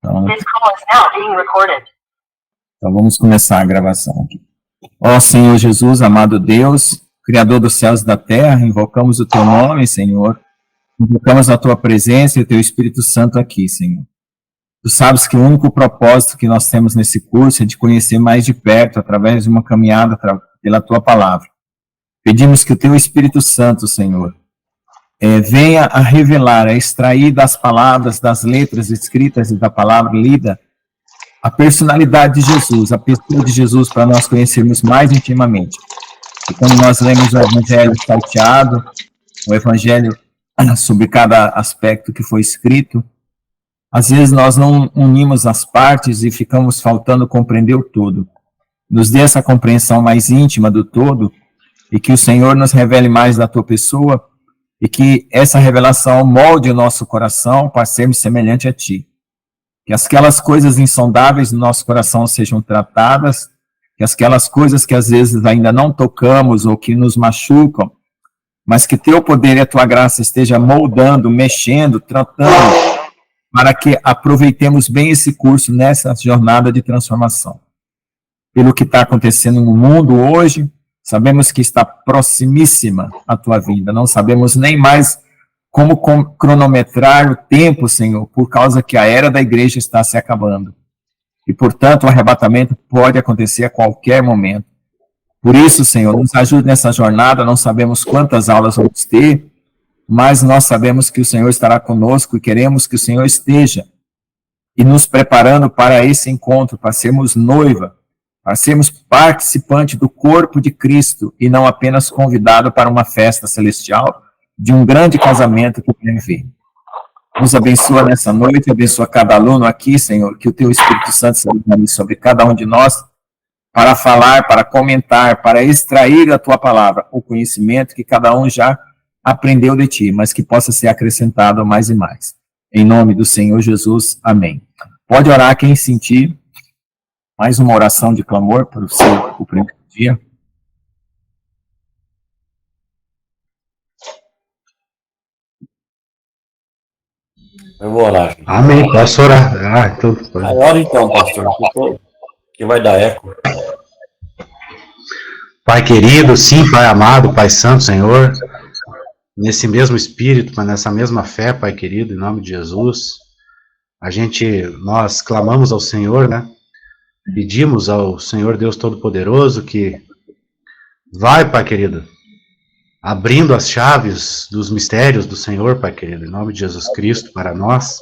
Então, então vamos começar a gravação aqui. Ó Senhor Jesus, amado Deus, Criador dos céus e da terra, invocamos o teu nome, Senhor, invocamos a tua presença e o teu Espírito Santo aqui, Senhor. Tu sabes que o único propósito que nós temos nesse curso é de conhecer mais de perto, através de uma caminhada pela tua palavra. Pedimos que o teu Espírito Santo, Senhor, venha a revelar, a extrair das palavras, das letras escritas e da palavra lida, a personalidade de Jesus, a pessoa de Jesus, para nós conhecermos mais intimamente. E quando nós lemos o Evangelho salteado, o Evangelho sobre cada aspecto que foi escrito, às vezes nós não unimos as partes e ficamos faltando compreender o todo. Nos dê essa compreensão mais íntima do todo, e que o Senhor nos revele mais da tua pessoa, e que essa revelação molde o nosso coração para sermos semelhante a ti. Que aquelas coisas insondáveis no nosso coração sejam tratadas, que aquelas coisas que às vezes ainda não tocamos ou que nos machucam, mas que teu poder e a tua graça esteja moldando, mexendo, tratando, para que aproveitemos bem esse curso nessa jornada de transformação. Pelo que está acontecendo no mundo hoje, sabemos que está proximíssima a tua vinda, não sabemos nem mais como cronometrar o tempo, Senhor, por causa que a era da igreja está se acabando. E, portanto, o arrebatamento pode acontecer a qualquer momento. Por isso, Senhor, nos ajude nessa jornada, não sabemos quantas aulas vamos ter, mas nós sabemos que o Senhor estará conosco e queremos que o Senhor esteja e nos preparando para esse encontro, para sermos noiva, para sermos participante do corpo de Cristo e não apenas convidado para uma festa celestial, de um grande casamento que vem vir. Nos abençoa nessa noite, abençoa cada aluno aqui, Senhor, que o teu Espírito Santo seja sobre cada um de nós, para falar, para comentar, para extrair da tua palavra o conhecimento que cada um já aprendeu de ti, mas que possa ser acrescentado mais e mais. Em nome do Senhor Jesus, amém. Pode orar quem sentir. Mais uma oração de clamor para o primeiro dia. Eu vou orar. Amém, posso orar. Então, ora então, pastor, que vai dar eco. Pai querido, sim, Pai amado, Pai santo, Senhor, nesse mesmo espírito, mas nessa mesma fé, Pai querido, em nome de Jesus, nós clamamos ao Senhor, né? Pedimos ao Senhor Deus Todo-Poderoso que vai, Pai querido, abrindo as chaves dos mistérios do Senhor, Pai querido, em nome de Jesus Cristo, para nós,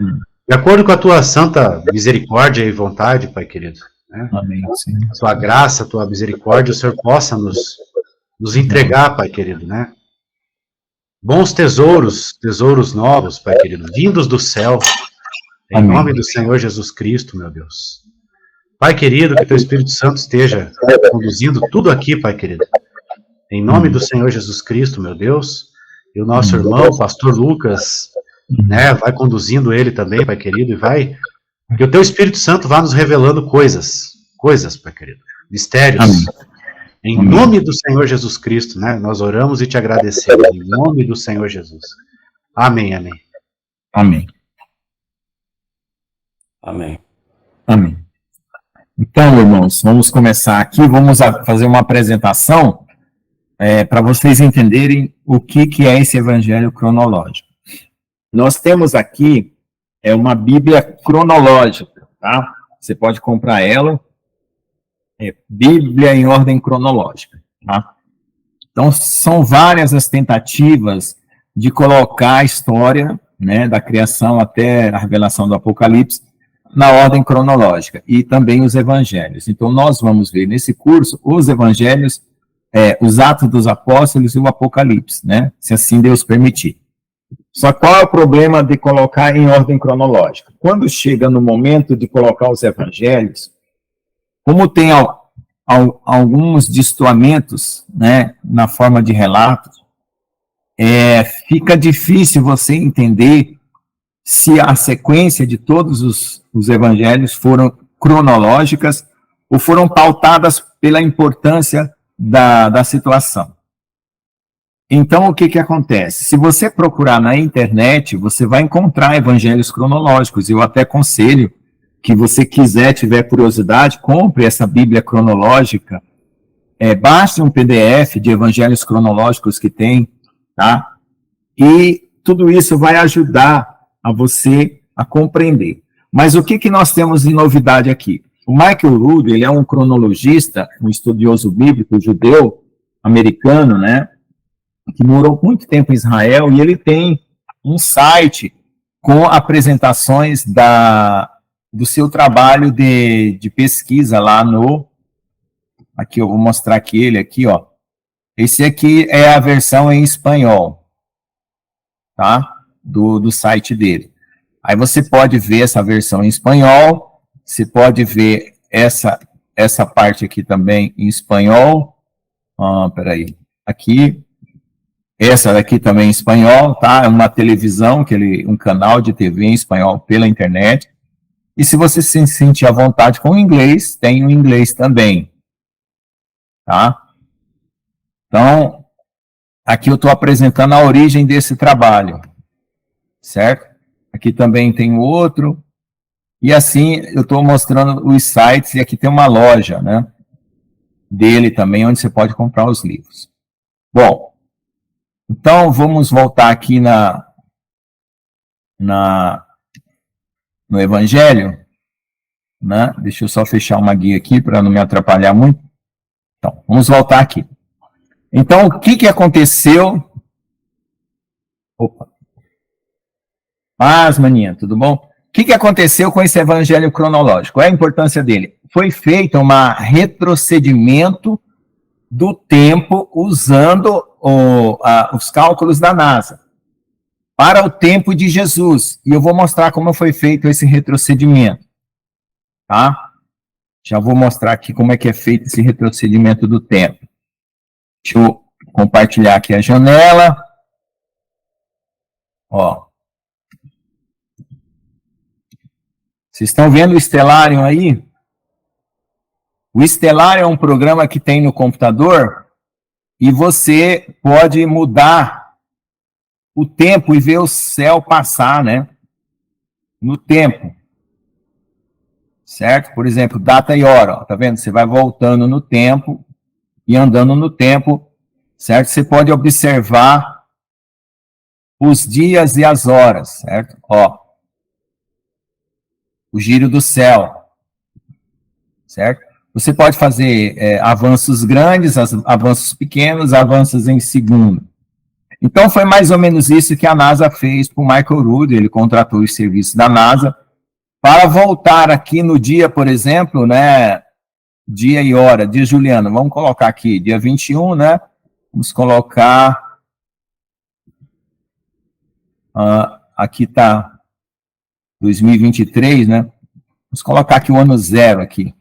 de acordo com a tua santa misericórdia e vontade, Pai querido, né? Amém, sim. A tua graça, a tua misericórdia, o Senhor possa nos entregar, Pai querido, né? Bons tesouros novos, Pai querido, vindos do céu, em Amém. nome do Senhor Jesus Cristo, meu Deus. Pai querido, que teu Espírito Santo esteja conduzindo tudo aqui, Pai querido. Em nome do Senhor Jesus Cristo, meu Deus, e o nosso irmão, pastor Lucas, né, vai conduzindo ele também, Pai querido, e que o teu Espírito Santo vá nos revelando coisas, Pai querido, mistérios. Amém. Em nome do Senhor Jesus Cristo, né, nós oramos e te agradecemos, em nome do Senhor Jesus. Amém, amém. Amém. Amém. Amém. Então, irmãos, vamos começar aqui, vamos fazer uma apresentação para vocês entenderem o que é esse evangelho cronológico. Nós temos aqui uma Bíblia cronológica, tá? Você pode comprar ela, Bíblia em ordem cronológica, tá? Então, são várias as tentativas de colocar a história, né, da criação até a revelação do Apocalipse, na ordem cronológica, e também os evangelhos. Então, nós vamos ver nesse curso os evangelhos, os Atos dos Apóstolos e o Apocalipse, né? Se assim Deus permitir. Só qual é o problema de colocar em ordem cronológica? Quando chega no momento de colocar os evangelhos, como tem alguns destoamentos, né, na forma de relatos, fica difícil você entender se a sequência de todos os evangelhos foram cronológicas ou foram pautadas pela importância da situação. Então, o que que acontece? Se você procurar na internet, você vai encontrar evangelhos cronológicos. Eu até aconselho que você tiver curiosidade, compre essa Bíblia cronológica. Baixe um PDF de evangelhos cronológicos que tem, tá? E tudo isso vai ajudar a você a compreender. Mas o que que nós temos de novidade aqui? O Michael Rood, ele é um cronologista, um estudioso bíblico judeu, americano, né? Que morou muito tempo em Israel, e ele tem um site com apresentações do seu trabalho de pesquisa lá no... Aqui, eu vou mostrar aqui ele aqui, ó. Esse aqui é a versão em espanhol, tá? Do site dele. Aí você pode ver essa versão em espanhol, você pode ver essa parte aqui também em espanhol. Peraí, aqui... Essa daqui também em espanhol, tá? É uma televisão, um canal de TV em espanhol pela internet. E se você se sentir à vontade com o inglês, tem o inglês também, tá? Então, aqui eu estou apresentando a origem desse trabalho, certo? Aqui também tem outro. E assim, eu estou mostrando os sites, e aqui tem uma loja, né? Dele também, onde você pode comprar os livros. Bom, então, vamos voltar aqui no Evangelho, né? Deixa eu só fechar uma guia aqui para não me atrapalhar muito. Então, vamos voltar aqui. Então, o que que aconteceu? Opa. Paz, maninha, tudo bom? O que que aconteceu com esse Evangelho cronológico? Qual é a importância dele? Foi feito um retrocedimento do tempo usando os cálculos da NASA para o tempo de Jesus. E eu vou mostrar como foi feito esse retrocedimento, tá? Já vou mostrar aqui como é que é feito esse retrocedimento do tempo. Deixa eu compartilhar aqui a janela. Ó. Vocês estão vendo o Stellarium aí? O Stellarium é um programa que tem no computador e você pode mudar o tempo e ver o céu passar, né? No tempo. Certo? Por exemplo, data e hora, ó, tá vendo? Você vai voltando no tempo e andando no tempo, certo? Você pode observar os dias e as horas, certo? Ó, o giro do céu, certo? Você pode fazer avanços grandes, avanços pequenos, avanços em segundo. Então, foi mais ou menos isso que a NASA fez para o Michael Rood. Ele contratou os serviços da NASA para voltar aqui no dia, por exemplo, né, dia e hora, dia Juliano, vamos colocar aqui, dia 21, né, vamos colocar, aqui está 2023, né, vamos colocar aqui o ano 0 aqui.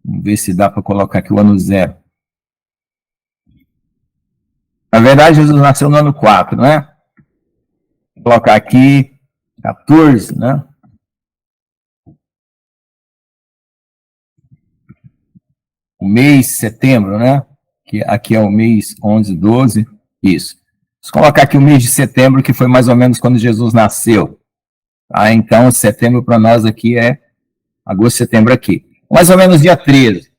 Vamos ver se dá para colocar aqui o ano 0. Na verdade, Jesus nasceu no ano 4, né? Vou colocar aqui 14, né? O mês setembro, né? Que aqui é o mês 11, 12, isso. Vamos colocar aqui o mês de setembro, que foi mais ou menos quando Jesus nasceu. Tá? Então, setembro para nós aqui é agosto, setembro aqui. Mais ou menos dia 13.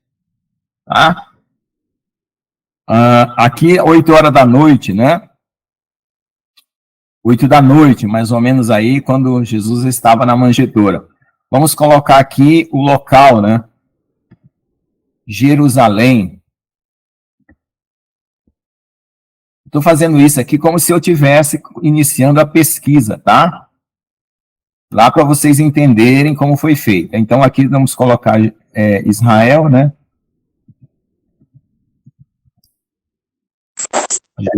Tá? Aqui, 8 horas da noite, né? 8 da noite, mais ou menos aí, quando Jesus estava na manjedoura. Vamos colocar aqui o local, né? Jerusalém. Estou fazendo isso aqui como se eu estivesse iniciando a pesquisa, tá? Lá para vocês entenderem como foi feito. Então, aqui vamos colocar Israel, né?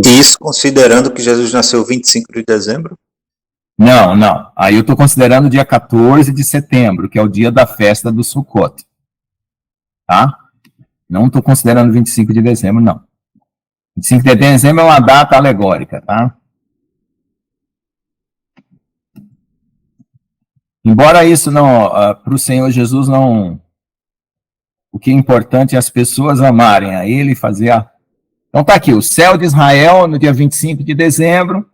Isso considerando que Jesus nasceu 25 de dezembro? Não, não. Aí eu estou considerando o dia 14 de setembro, que é o dia da festa do Sukkot. Tá? Não estou considerando 25 de dezembro, não. 25 de dezembro é uma data alegórica, tá? Embora isso não, para o Senhor Jesus não... O que é importante é as pessoas amarem a Ele e fazer Então tá aqui, o céu de Israel no dia 25 de dezembro,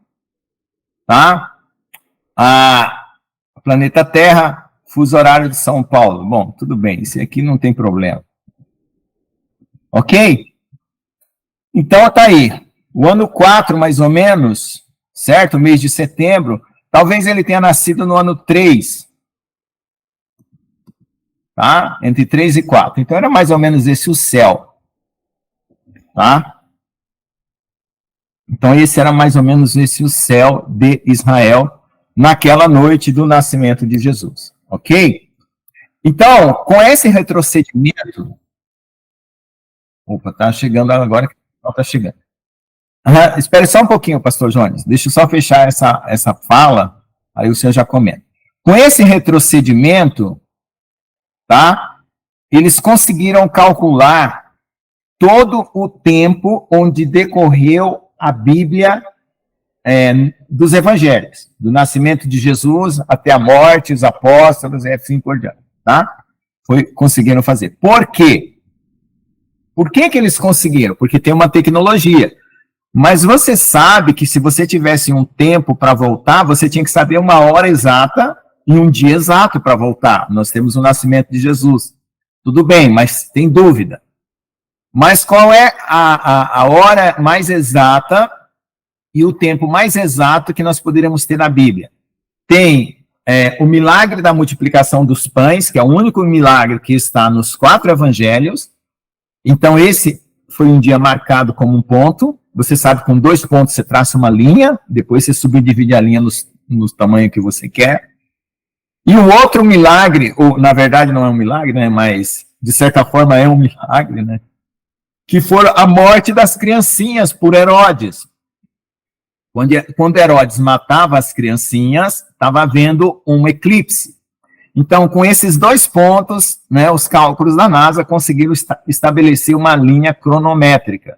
tá? O planeta Terra, fuso horário de São Paulo. Bom, tudo bem, isso aqui não tem problema. Ok? Então tá aí, o ano 4, mais ou menos, certo? Mês de setembro, talvez ele tenha nascido no ano 3, tá? Entre 3 e 4. Então era mais ou menos esse o céu, tá? Então esse era mais ou menos esse o céu de Israel naquela noite do nascimento de Jesus, ok? Então, com esse retrocedimento... Opa, tá chegando agora, tá chegando. Espere só um pouquinho, pastor Jones, deixa eu só fechar essa fala, aí o senhor já comenta. Com esse retrocedimento, tá? Eles conseguiram calcular todo o tempo onde decorreu a Bíblia dos evangelhos, do nascimento de Jesus até a morte, os apóstolos e assim por diante, tá? Conseguiram fazer. Por quê? Por que eles conseguiram? Porque tem uma tecnologia. Mas você sabe que se você tivesse um tempo para voltar, você tinha que saber uma hora exata e um dia exato para voltar. Nós temos o nascimento de Jesus. Tudo bem, mas tem dúvida. Mas qual é a hora mais exata e o tempo mais exato que nós poderíamos ter na Bíblia? Tem o milagre da multiplicação dos pães, que é o único milagre que está nos 4 evangelhos. Então, esse foi um dia marcado como um ponto. Você sabe, com 2 pontos você traça uma linha, depois você subdivide a linha no tamanho que você quer. E o outro milagre, ou na verdade não é um milagre, né, mas de certa forma é um milagre, né, que foi a morte das criancinhas por Herodes. Quando Herodes matava as criancinhas, estava havendo um eclipse. Então, com esses 2 pontos, né, os cálculos da NASA conseguiram estabelecer uma linha cronométrica.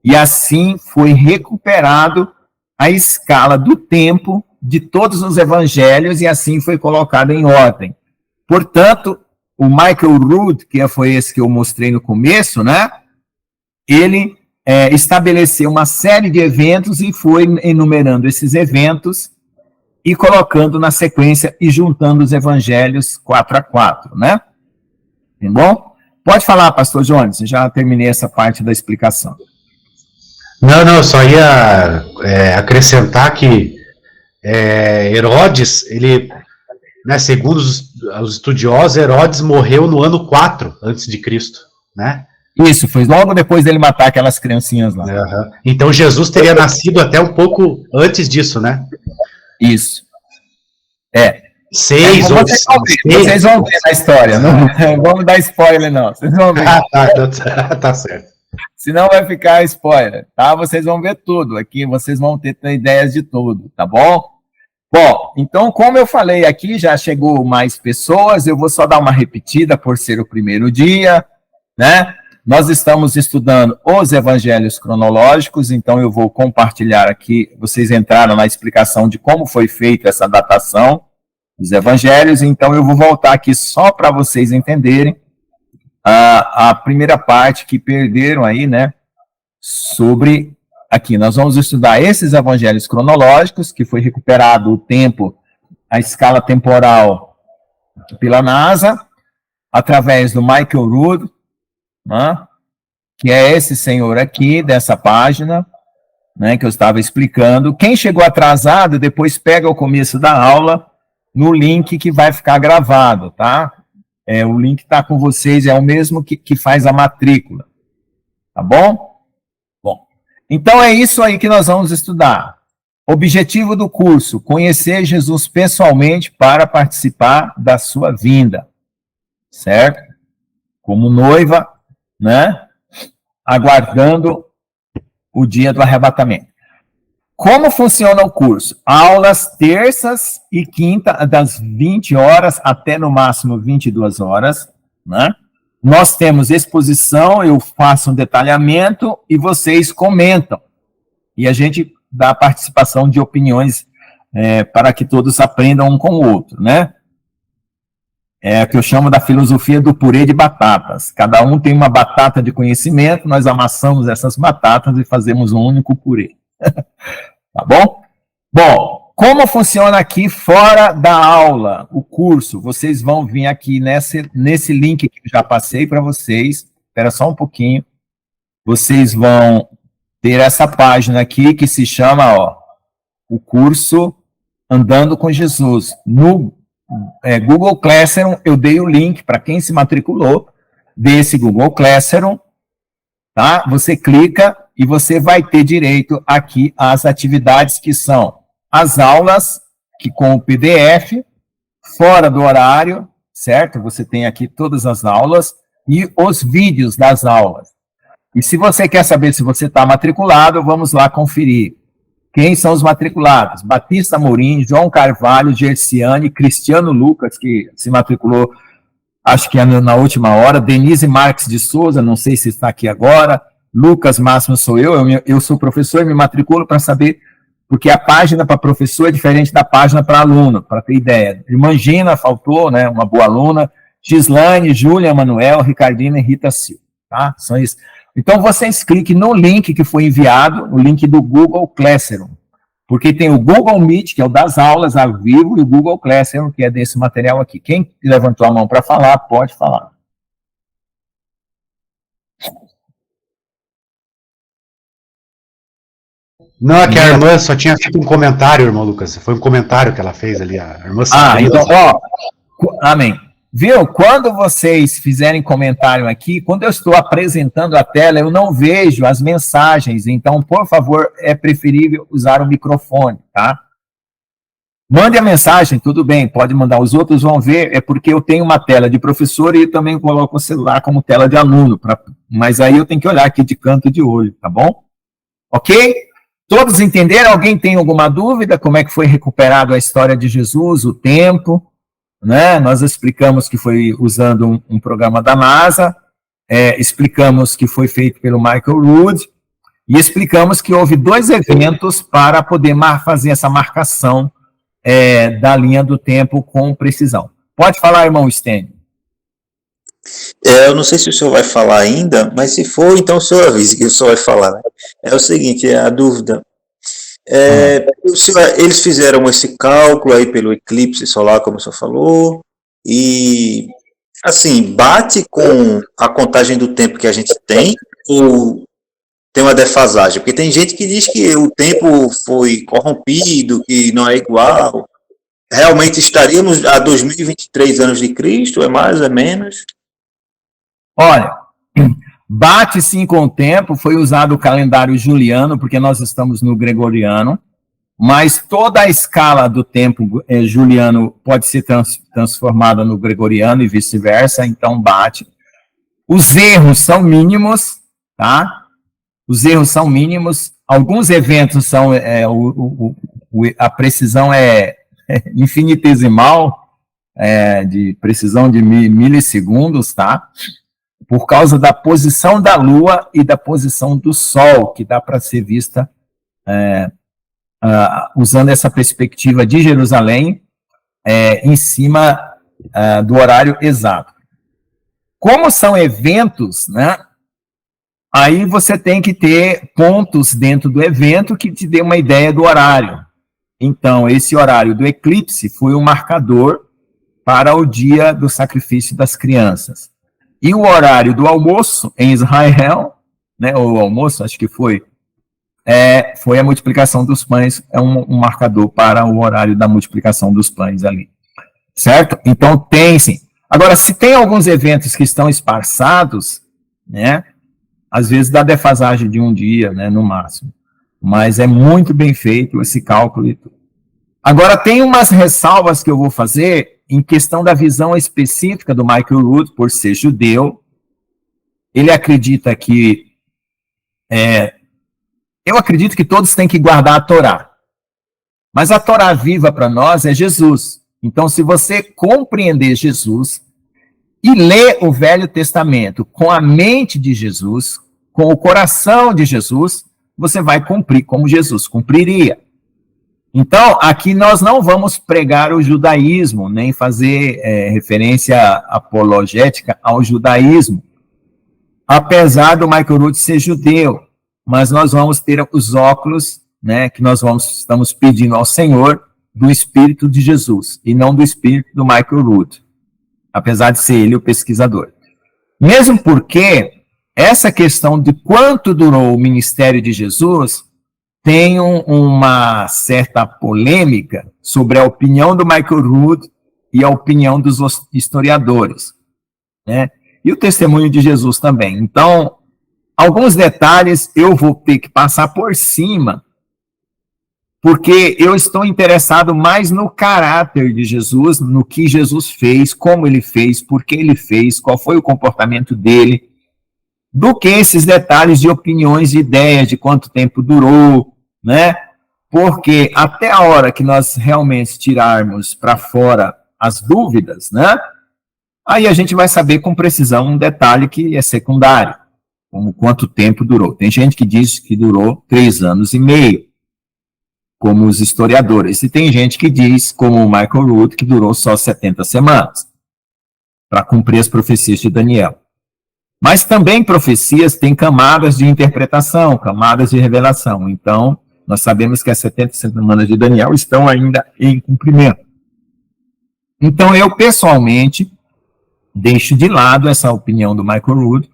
E assim foi recuperado a escala do tempo de todos os evangelhos e assim foi colocado em ordem. Portanto, o Michael Rood, que foi esse que eu mostrei no começo, né, ele estabeleceu uma série de eventos e foi enumerando esses eventos e colocando na sequência e juntando os evangelhos 4 a 4, né? Tá bom? Pode falar, pastor Jones, já terminei essa parte da explicação. Não, eu só ia acrescentar que Herodes, ele, né, segundo os estudiosos, Herodes morreu no ano 4 antes de Cristo, né? Isso, foi logo depois dele matar aquelas criancinhas lá. Uhum. Então Jesus teria nascido até um pouco antes disso, né? Isso. 6 ou... Vocês vão ver na história, não vamos dar spoiler, não. Vocês vão ver. Tá certo. Senão vai ficar spoiler, tá? Vocês vão ver tudo aqui, vocês vão ter ideias de tudo, tá bom? Bom, então, como eu falei aqui, já chegou mais pessoas, eu vou só dar uma repetida por ser o primeiro dia, né? Nós estamos estudando os evangelhos cronológicos, então eu vou compartilhar aqui, vocês entraram na explicação de como foi feita essa datação dos evangelhos, então eu vou voltar aqui só para vocês entenderem a primeira parte que perderam aí, né, sobre, aqui, nós vamos estudar esses evangelhos cronológicos, que foi recuperado o tempo, a escala temporal pela NASA, através do Michael Rood, né, que é esse senhor aqui, dessa página, né, que eu estava explicando. Quem chegou atrasado, depois pega o começo da aula no link que vai ficar gravado, tá? O link está com vocês, é o mesmo que faz a matrícula, tá bom? Bom, então é isso aí que nós vamos estudar. Objetivo do curso, conhecer Jesus pessoalmente para participar da sua vinda, certo? Como noiva, né? Aguardando o dia do arrebatamento. Como funciona o curso? Aulas terças e quinta, das 20 horas até no máximo 22 horas, né? Nós temos exposição, eu faço um detalhamento e vocês comentam. E a gente dá participação de opiniões para que todos aprendam um com o outro, né? É o que eu chamo da filosofia do purê de batatas. Cada um tem uma batata de conhecimento, nós amassamos essas batatas e fazemos um único purê. Tá bom? Bom, como funciona aqui fora da aula, o curso? Vocês vão vir aqui nesse link que eu já passei para vocês. Espera só um pouquinho. Vocês vão ter essa página aqui que se chama, ó, o curso Andando com Jesus. No Google Classroom, eu dei o link para quem se matriculou desse Google Classroom, tá? Você clica e você vai ter direito aqui às atividades que são as aulas, que com o PDF, fora do horário, certo? Você tem aqui todas as aulas e os vídeos das aulas. E se você quer saber se você está matriculado, vamos lá conferir. Quem são os matriculados? Batista Amorim, João Carvalho, Gerciane, Cristiano Lucas, que se matriculou, acho que na última hora, Denise Marques de Souza, não sei se está aqui agora, Lucas Máximo sou eu sou professor e me matriculo para saber, porque a página para professor é diferente da página para aluno, para ter ideia. Irmã Gina faltou, né, uma boa aluna, Gislaine, Júlia, Manuel, Ricardina e Rita Silva, tá? São isso. Então, vocês cliquem no link que foi enviado, o link do Google Classroom, porque tem o Google Meet, que é o das aulas ao vivo, e o Google Classroom, que é desse material aqui. Quem levantou a mão para falar, pode falar. Não, é que a irmã só tinha feito um comentário, irmão Lucas. Foi um comentário que ela fez ali, a irmã Sabrina. Então, ó, amém. Viu? Quando vocês fizerem comentário aqui, quando eu estou apresentando a tela, eu não vejo as mensagens, então, por favor, é preferível usar o microfone, tá? Mande a mensagem, tudo bem, pode mandar, os outros vão ver, é porque eu tenho uma tela de professor e também coloco o celular como tela de aluno, mas aí eu tenho que olhar aqui de canto de olho, tá bom? Ok? Todos entenderam? Alguém tem alguma dúvida? Como é que foi recuperado a história de Jesus, o tempo? Né? Nós explicamos que foi usando um programa da NASA, explicamos que foi feito pelo Michael Rood, e explicamos que houve 2 eventos para poder fazer essa marcação da linha do tempo com precisão. Pode falar, irmão Stênio. Eu não sei se o senhor vai falar ainda, mas se for, então o senhor avise que o senhor vai falar. Né? É o seguinte, a dúvida. Eles fizeram esse cálculo aí pelo eclipse solar, como o senhor falou, e, assim, bate com a contagem do tempo que a gente tem, ou tem uma defasagem? Porque tem gente que diz que o tempo foi corrompido, que não é igual. Realmente estaríamos a 2023 anos de Cristo, é mais, é menos? Olha, bate sim com o tempo, foi usado o calendário juliano, porque nós estamos no gregoriano, mas toda a escala do tempo juliano pode ser transformada no gregoriano e vice-versa, então bate. Os erros são mínimos, tá? Os erros são mínimos, alguns eventos são, a precisão é infinitesimal, de precisão de milissegundos, tá? Por causa da posição da Lua e da posição do Sol, que dá para ser vista usando essa perspectiva de Jerusalém em cima do horário exato. Como são eventos, né, aí você tem que ter pontos dentro do evento que te dê uma ideia do horário. Então, esse horário do eclipse foi um marcador para o dia do sacrifício das crianças. E o horário do almoço em Israel, né, o almoço, acho que foi a multiplicação dos pães, é um marcador para o horário da multiplicação dos pães ali. Certo? Então, tem sim. Agora, se tem alguns eventos que estão esparçados, né, às vezes dá defasagem de um dia, né, no máximo. Mas é muito bem feito esse cálculo e tudo. Agora, tem umas ressalvas que eu vou fazer em questão da visão específica do Michael Rood, por ser judeu. Ele acredita que... eu acredito que todos têm que guardar a Torá. Mas a Torá viva para nós é Jesus. Então, se você compreender Jesus e ler o Velho Testamento com a mente de Jesus, com o coração de Jesus, você vai cumprir como Jesus cumpriria. Então, aqui nós não vamos pregar o judaísmo, nem fazer referência apologética ao judaísmo, apesar do Michael Rood ser judeu, mas nós vamos ter os óculos, né, que estamos pedindo ao Senhor, do Espírito de Jesus, e não do Espírito do Michael Rood, apesar de ser ele o pesquisador. Mesmo porque essa questão de quanto durou o ministério de Jesus tem uma certa polêmica sobre a opinião do Michael Rood e a opinião dos historiadores, né? E o testemunho de Jesus também. Então, alguns detalhes eu vou ter que passar por cima, porque eu estou interessado mais no caráter de Jesus, no que Jesus fez, como ele fez, por que ele fez, qual foi o comportamento dele, do que esses detalhes de opiniões e ideias, de quanto tempo durou, né? Porque até a hora que nós realmente tirarmos para fora as dúvidas, né? Aí a gente vai saber com precisão um detalhe que é secundário, como quanto tempo durou. Tem gente que diz que durou 3 anos e meio, como os historiadores, e tem gente que diz, como o Michael Rood, que durou só 70 semanas, para cumprir as profecias de Daniel. Mas também profecias têm camadas de interpretação, camadas de revelação. Então, nós sabemos que as 70 semanas de Daniel estão ainda em cumprimento. Então, eu, pessoalmente, deixo de lado essa opinião do Michael Rood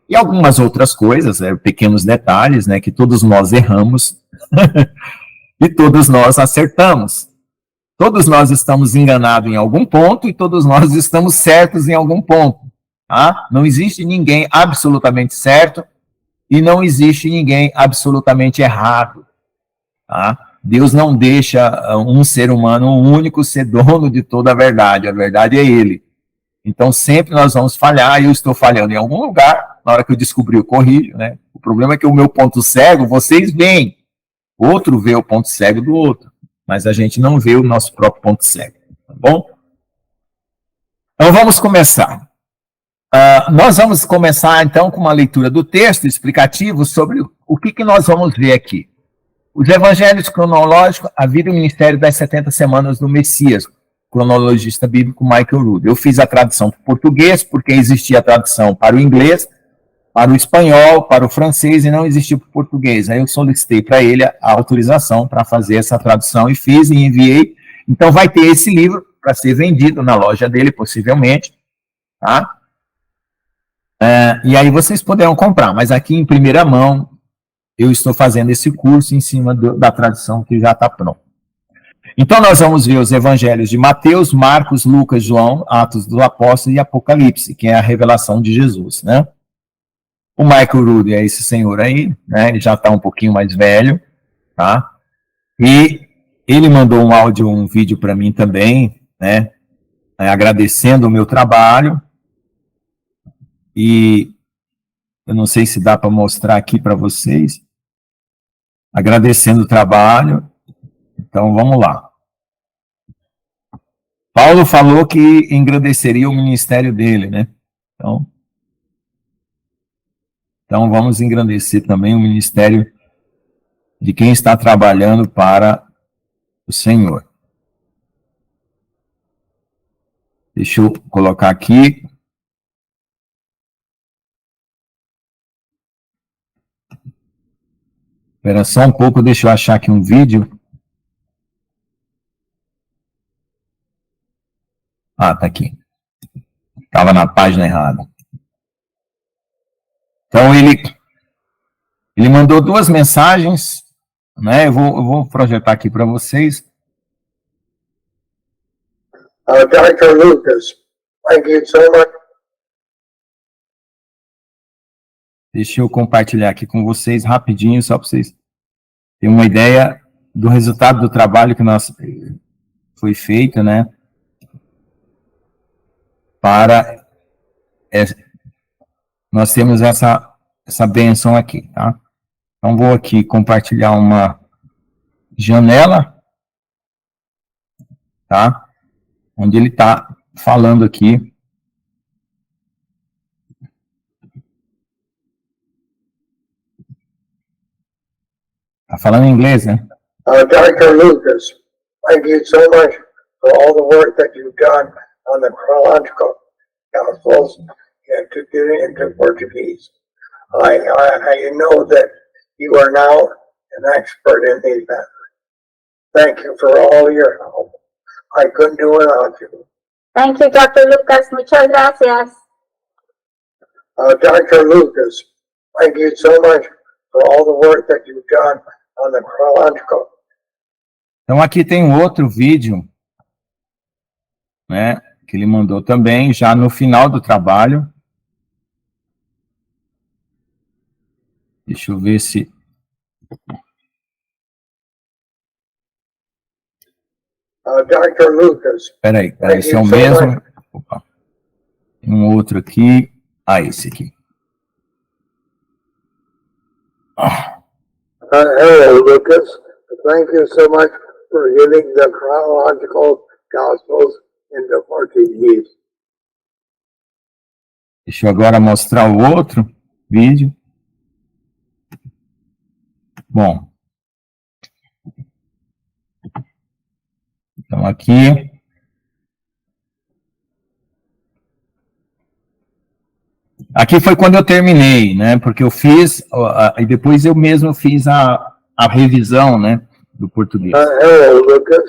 e algumas outras coisas, pequenos detalhes, né, que todos nós erramos e todos nós acertamos. Todos nós estamos enganados em algum ponto e todos nós estamos certos em algum ponto. Tá? Não existe ninguém absolutamente certo e não existe ninguém absolutamente errado. Tá? Deus não deixa um ser humano único ser dono de toda a verdade é ele. Então sempre nós vamos falhar, e eu estou falhando em algum lugar, na hora que eu descobrir eu corrijo, né? O problema é que o meu ponto cego, vocês veem, outro vê o ponto cego do outro, mas a gente não vê o nosso próprio ponto cego, tá bom? Então vamos começar. Nós vamos começar, então, com uma leitura do texto explicativo sobre o que nós vamos ver aqui. Os evangelhos cronológicos, a vida e o ministério das 70 semanas do Messias, cronologista bíblico Michael Rood. Eu fiz a tradução para o português, porque existia a tradução para o inglês, para o espanhol, para o francês, e não existia para o português. Aí eu solicitei para ele a autorização para fazer essa tradução, e fiz e enviei. Então vai ter esse livro para ser vendido na loja dele, possivelmente, tá? E aí vocês poderão comprar, mas aqui em primeira mão eu estou fazendo esse curso em cima da tradução que já está pronta. Então nós vamos ver os evangelhos de Mateus, Marcos, Lucas, João, Atos dos Apóstolos e Apocalipse, que é a revelação de Jesus, né? O Michael Rood é esse senhor aí, né? Ele já está um pouquinho mais velho, tá? E ele mandou um áudio, um vídeo para mim também, né? Agradecendo o meu trabalho. E eu não sei se dá para mostrar aqui para vocês, agradecendo o trabalho. Então, vamos lá. Paulo falou que engrandeceria o ministério dele, né? Então vamos engrandecer também o ministério de quem está trabalhando para o Senhor. Deixa eu colocar aqui. Espera só um pouco, deixa eu achar aqui um vídeo. Ah, tá aqui. Estava na página errada. Então, ele mandou 2 mensagens, né? Eu vou projetar aqui para vocês. Dr. Lucas, thank you so much. Deixa eu compartilhar aqui com vocês rapidinho, só para vocês terem uma ideia do resultado do trabalho que foi feito, né? Para nós temos essa bênção aqui, tá? Então vou aqui compartilhar uma janela, tá? Onde ele está falando aqui. Está falando em inglês, né? Dr. Lucas, thank you so much for all the work that you've done on the chronological Gospels and to get it into Portuguese. I know that you are now an expert in these matters. Thank you for all your help. I couldn't do it without you. Thank you, Dr. Lucas. Muchas gracias. Dr. Lucas, thank you so much for all the work that you've done on the chronological. Então aqui tem outro vídeo, né, que ele mandou também, já no final do trabalho. Deixa eu ver se... Dr. Lucas. Peraí, esse é o mesmo. Opa. Tem um outro aqui. Ah, esse aqui. Hello, Lucas. Thank you so much for getting the chronological Gospels into Portuguese. Deixa eu agora mostrar o outro vídeo. Bom. Então, aqui. Aqui foi quando eu terminei, né? Porque eu fiz, e depois eu mesmo fiz a revisão, né? Do português. Hello, Lucas.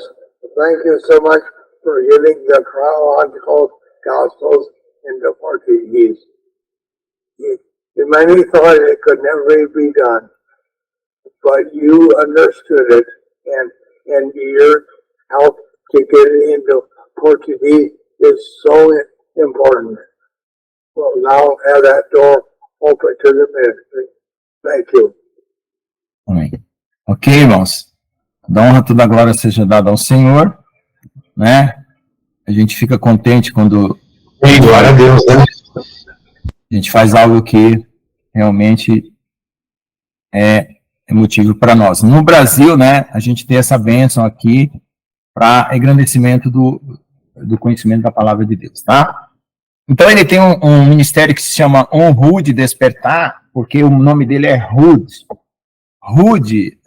Thank you so much for getting the chronological Gospels into Portuguese. Many thought it could never be done, but you understood it, and your help to get it into Portuguese is so important. Well, now have that door open to the ministry. Thank you. Amém. Ok, irmãos? Da honra, toda a glória seja dada ao Senhor, né? A gente fica contente quando... Glória a Deus, né? A gente faz algo que realmente é motivo para nós. No Brasil, né, a gente tem essa bênção aqui para engrandecimento do conhecimento da palavra de Deus, tá? Então ele tem um ministério que se chama Rude Despertar, porque o nome dele é Rude. Rude,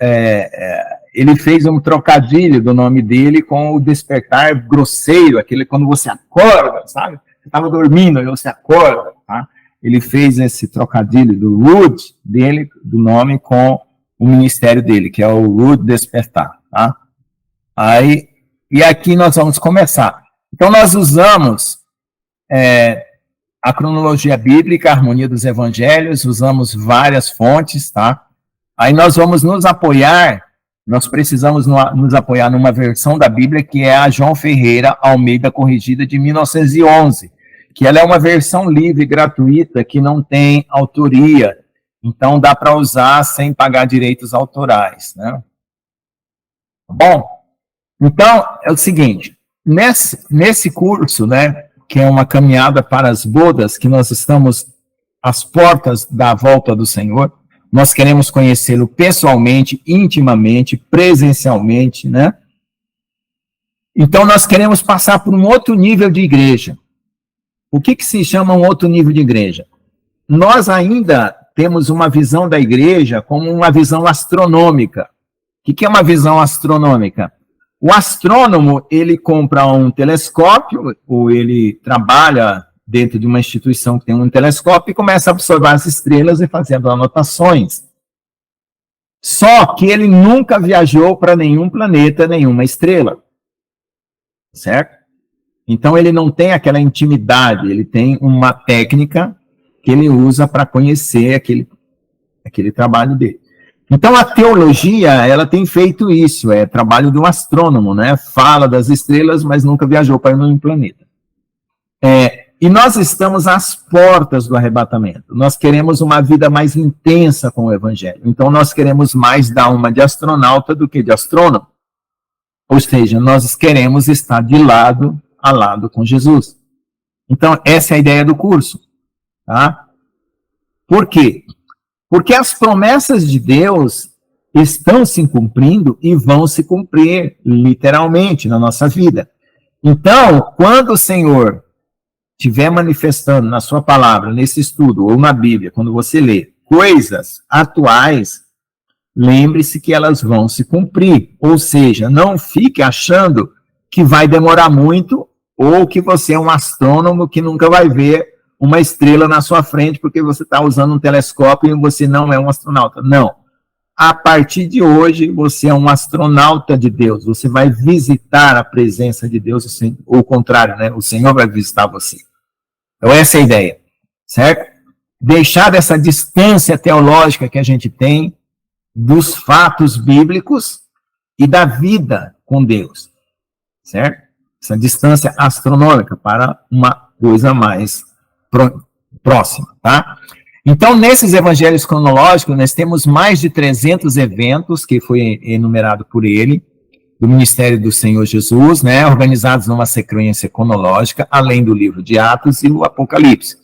ele fez um trocadilho do nome dele com o despertar grosseiro, aquele quando você acorda, sabe? Você estava dormindo e você acorda, tá? Ele fez esse trocadilho do Rude dele, do nome, com o ministério dele, que é o Rude Despertar, tá? E aqui nós vamos começar. Então nós usamos a cronologia bíblica, a harmonia dos evangelhos, usamos várias fontes, tá? Aí nós vamos nos apoiar, nós precisamos nos apoiar numa versão da Bíblia que é a João Ferreira Almeida Corrigida de 1911, que ela é uma versão livre, gratuita, que não tem autoria, então dá para usar sem pagar direitos autorais, né? Bom, então é o seguinte, nesse curso, né, que é uma caminhada para as bodas, que nós estamos às portas da volta do Senhor, nós queremos conhecê-lo pessoalmente, intimamente, presencialmente, né? Então nós queremos passar por um outro nível de igreja. O que se chama um outro nível de igreja? Nós ainda temos uma visão da igreja como uma visão astronômica. O que é uma visão astronômica? O astrônomo, ele compra um telescópio, ou ele trabalha dentro de uma instituição que tem um telescópio e começa a observar as estrelas e fazendo anotações. Só que ele nunca viajou para nenhum planeta, nenhuma estrela. Certo? Então ele não tem aquela intimidade, ele tem uma técnica que ele usa para conhecer aquele trabalho dele. Então a teologia, ela tem feito isso, é trabalho do astrônomo, né? Fala das estrelas, mas nunca viajou para nenhum planeta. E nós estamos às portas do arrebatamento. Nós queremos uma vida mais intensa com o evangelho. Então nós queremos mais dar uma de astronauta do que de astrônomo. Ou seja, nós queremos estar de lado a lado com Jesus. Então essa é a ideia do curso, tá? Por quê? Porque as promessas de Deus estão se cumprindo e vão se cumprir literalmente na nossa vida. Então, quando o Senhor estiver manifestando na sua palavra, nesse estudo, ou na Bíblia, quando você lê coisas atuais, lembre-se que elas vão se cumprir. Ou seja, não fique achando que vai demorar muito ou que você é um astrônomo que nunca vai ver uma estrela na sua frente porque você está usando um telescópio e você não é um astronauta. Não. A partir de hoje, você é um astronauta de Deus. Você vai visitar a presença de Deus, ou o contrário, né? O Senhor vai visitar você. Então, essa é a ideia, certo? Deixar dessa distância teológica que a gente tem dos fatos bíblicos e da vida com Deus, certo? Essa distância astronômica para uma coisa mais próxima, tá? Então, nesses evangelhos cronológicos, nós temos mais de 300 eventos que foi enumerado por ele, do ministério do Senhor Jesus, né, organizados numa sequência cronológica, além do livro de Atos e o Apocalipse.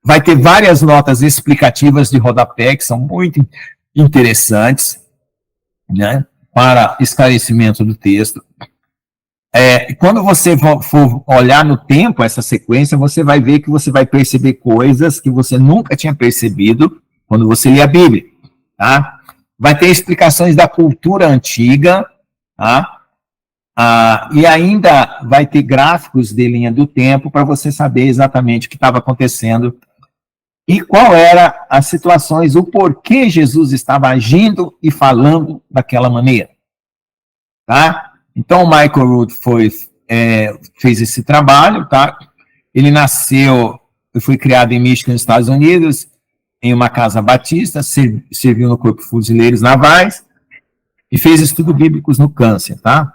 Vai ter várias notas explicativas de rodapé, que são muito interessantes, né, para esclarecimento do texto. Quando você for olhar no tempo essa sequência, você vai ver que você vai perceber coisas que você nunca tinha percebido quando você lê a Bíblia, tá? Vai ter explicações da cultura antiga, tá? E ainda vai ter gráficos de linha do tempo para você saber exatamente o que estava acontecendo e qual era as situações, o porquê Jesus estava agindo e falando daquela maneira, tá? Então, o Michael Rood fez esse trabalho, tá? Ele foi criado em Michigan, nos Estados Unidos, em uma casa batista, serviu no Corpo de Fuzileiros Navais e fez estudos bíblicos no câncer, tá?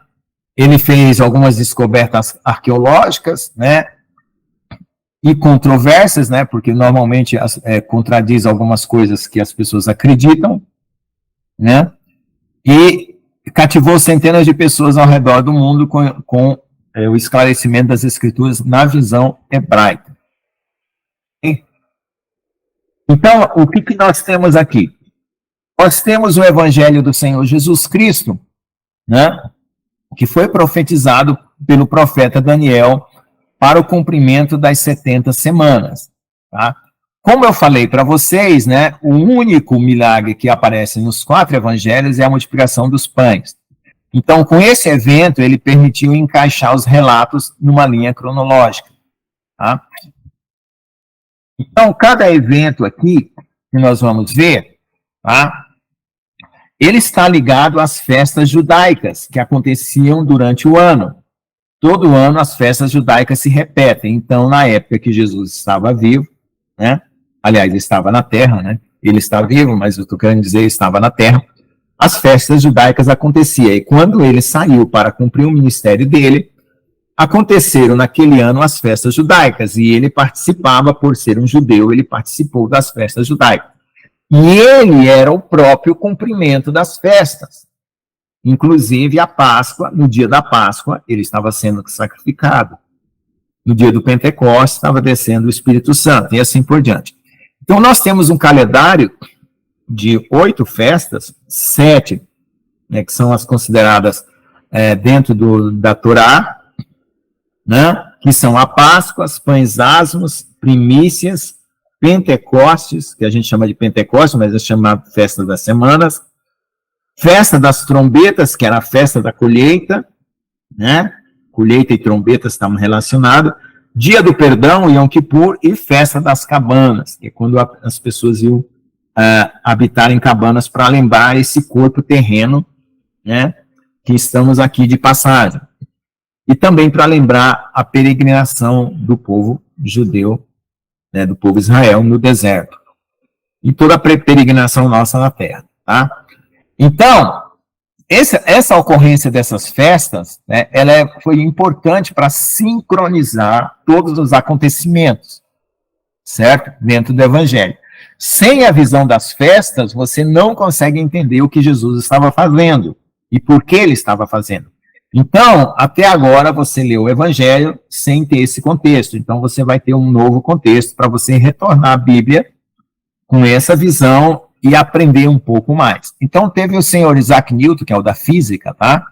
Ele fez algumas descobertas arqueológicas, né? E controversas, né? Porque normalmente contradiz algumas coisas que as pessoas acreditam, né? E cativou centenas de pessoas ao redor do mundo com o esclarecimento das escrituras na visão hebraica. Então, o que nós temos aqui? Nós temos o evangelho do Senhor Jesus Cristo, né, que foi profetizado pelo profeta Daniel para o cumprimento das 70 semanas. Tá? Como eu falei para vocês, né, o único milagre que aparece nos 4 evangelhos é a multiplicação dos pães. Então, com esse evento, ele permitiu encaixar os relatos numa linha cronológica. Tá? Então, cada evento aqui que nós vamos ver, tá, ele está ligado às festas judaicas que aconteciam durante o ano. Todo ano as festas judaicas se repetem. Então, na época que Jesus estava vivo, né, aliás, estava na terra, né? Ele está vivo, mas eu estou querendo dizer, estava na terra. As festas judaicas aconteciam. E quando ele saiu para cumprir o ministério dele, aconteceram naquele ano as festas judaicas. E ele participava, por ser um judeu, ele participou das festas judaicas. E ele era o próprio cumprimento das festas. Inclusive, a Páscoa, no dia da Páscoa, ele estava sendo sacrificado. No dia do Pentecostes, estava descendo o Espírito Santo, e assim por diante. Então, nós temos um calendário de 8 festas, 7, né, que são as consideradas dentro da Torá, né, que são a Páscoa, os pães asmos, primícias, Pentecostes, que a gente chama de Pentecostes, mas é chamado Festa das Semanas, Festa das Trombetas, que era a festa da colheita, né, colheita e trombetas estavam relacionados, Dia do Perdão, Yom Kippur, e Festa das Cabanas, que é quando as pessoas iam habitar em cabanas para lembrar esse corpo terreno, né, que estamos aqui de passagem. E também para lembrar a peregrinação do povo judeu, né, do povo Israel no deserto. E toda a peregrinação nossa na terra, tá? Então, essa ocorrência dessas festas, né, ela foi importante para sincronizar todos os acontecimentos, certo? Dentro do Evangelho. Sem a visão das festas, você não consegue entender o que Jesus estava fazendo e por que ele estava fazendo. Então, até agora, você leu o Evangelho sem ter esse contexto. Então, você vai ter um novo contexto para você retornar à Bíblia com essa visão e aprender um pouco mais. Então, teve o senhor Isaac Newton, que é o da física, tá?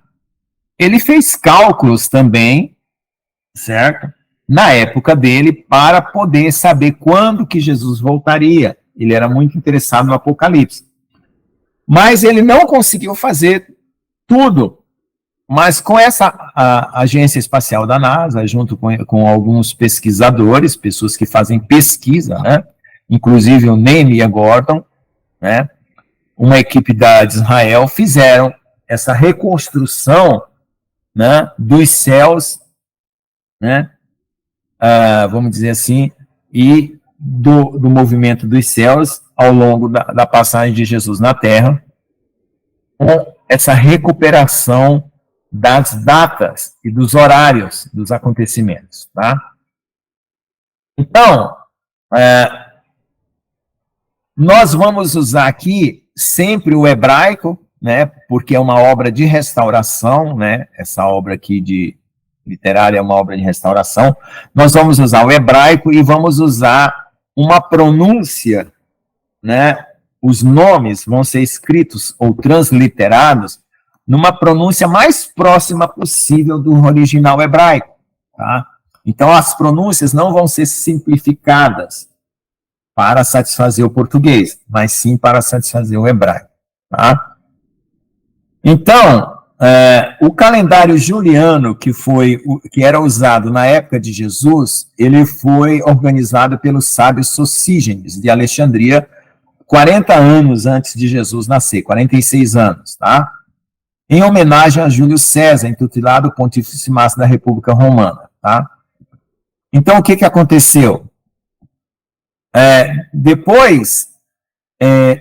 Ele fez cálculos também, certo? Na época dele, para poder saber quando que Jesus voltaria. Ele era muito interessado no Apocalipse. Mas ele não conseguiu fazer tudo. Mas com essa agência espacial da NASA, junto com alguns pesquisadores, pessoas que fazem pesquisa, né? Inclusive o Neil e a Gordon, né? Uma equipe de Israel, fizeram essa reconstrução, né, dos céus, né, vamos dizer assim, e do movimento dos céus ao longo da passagem de Jesus na Terra, com essa recuperação das datas e dos horários dos acontecimentos, tá? Então, nós vamos usar aqui sempre o hebraico, né, porque é uma obra de restauração, né, essa obra aqui de literária é uma obra de restauração. Nós vamos usar o hebraico e vamos usar uma pronúncia, né, os nomes vão ser escritos ou transliterados numa pronúncia mais próxima possível do original hebraico, tá? Então, as pronúncias não vão ser simplificadas para satisfazer o português, mas sim para satisfazer o hebraico, tá? Então, o calendário juliano, que era usado na época de Jesus, ele foi organizado pelos sábios Sosígenes, de Alexandria, 40 anos antes de Jesus nascer, 46 anos, tá? Em homenagem a Júlio César, intitulado Pontífice Máximo da República Romana, tá? Então, o que aconteceu? Depois,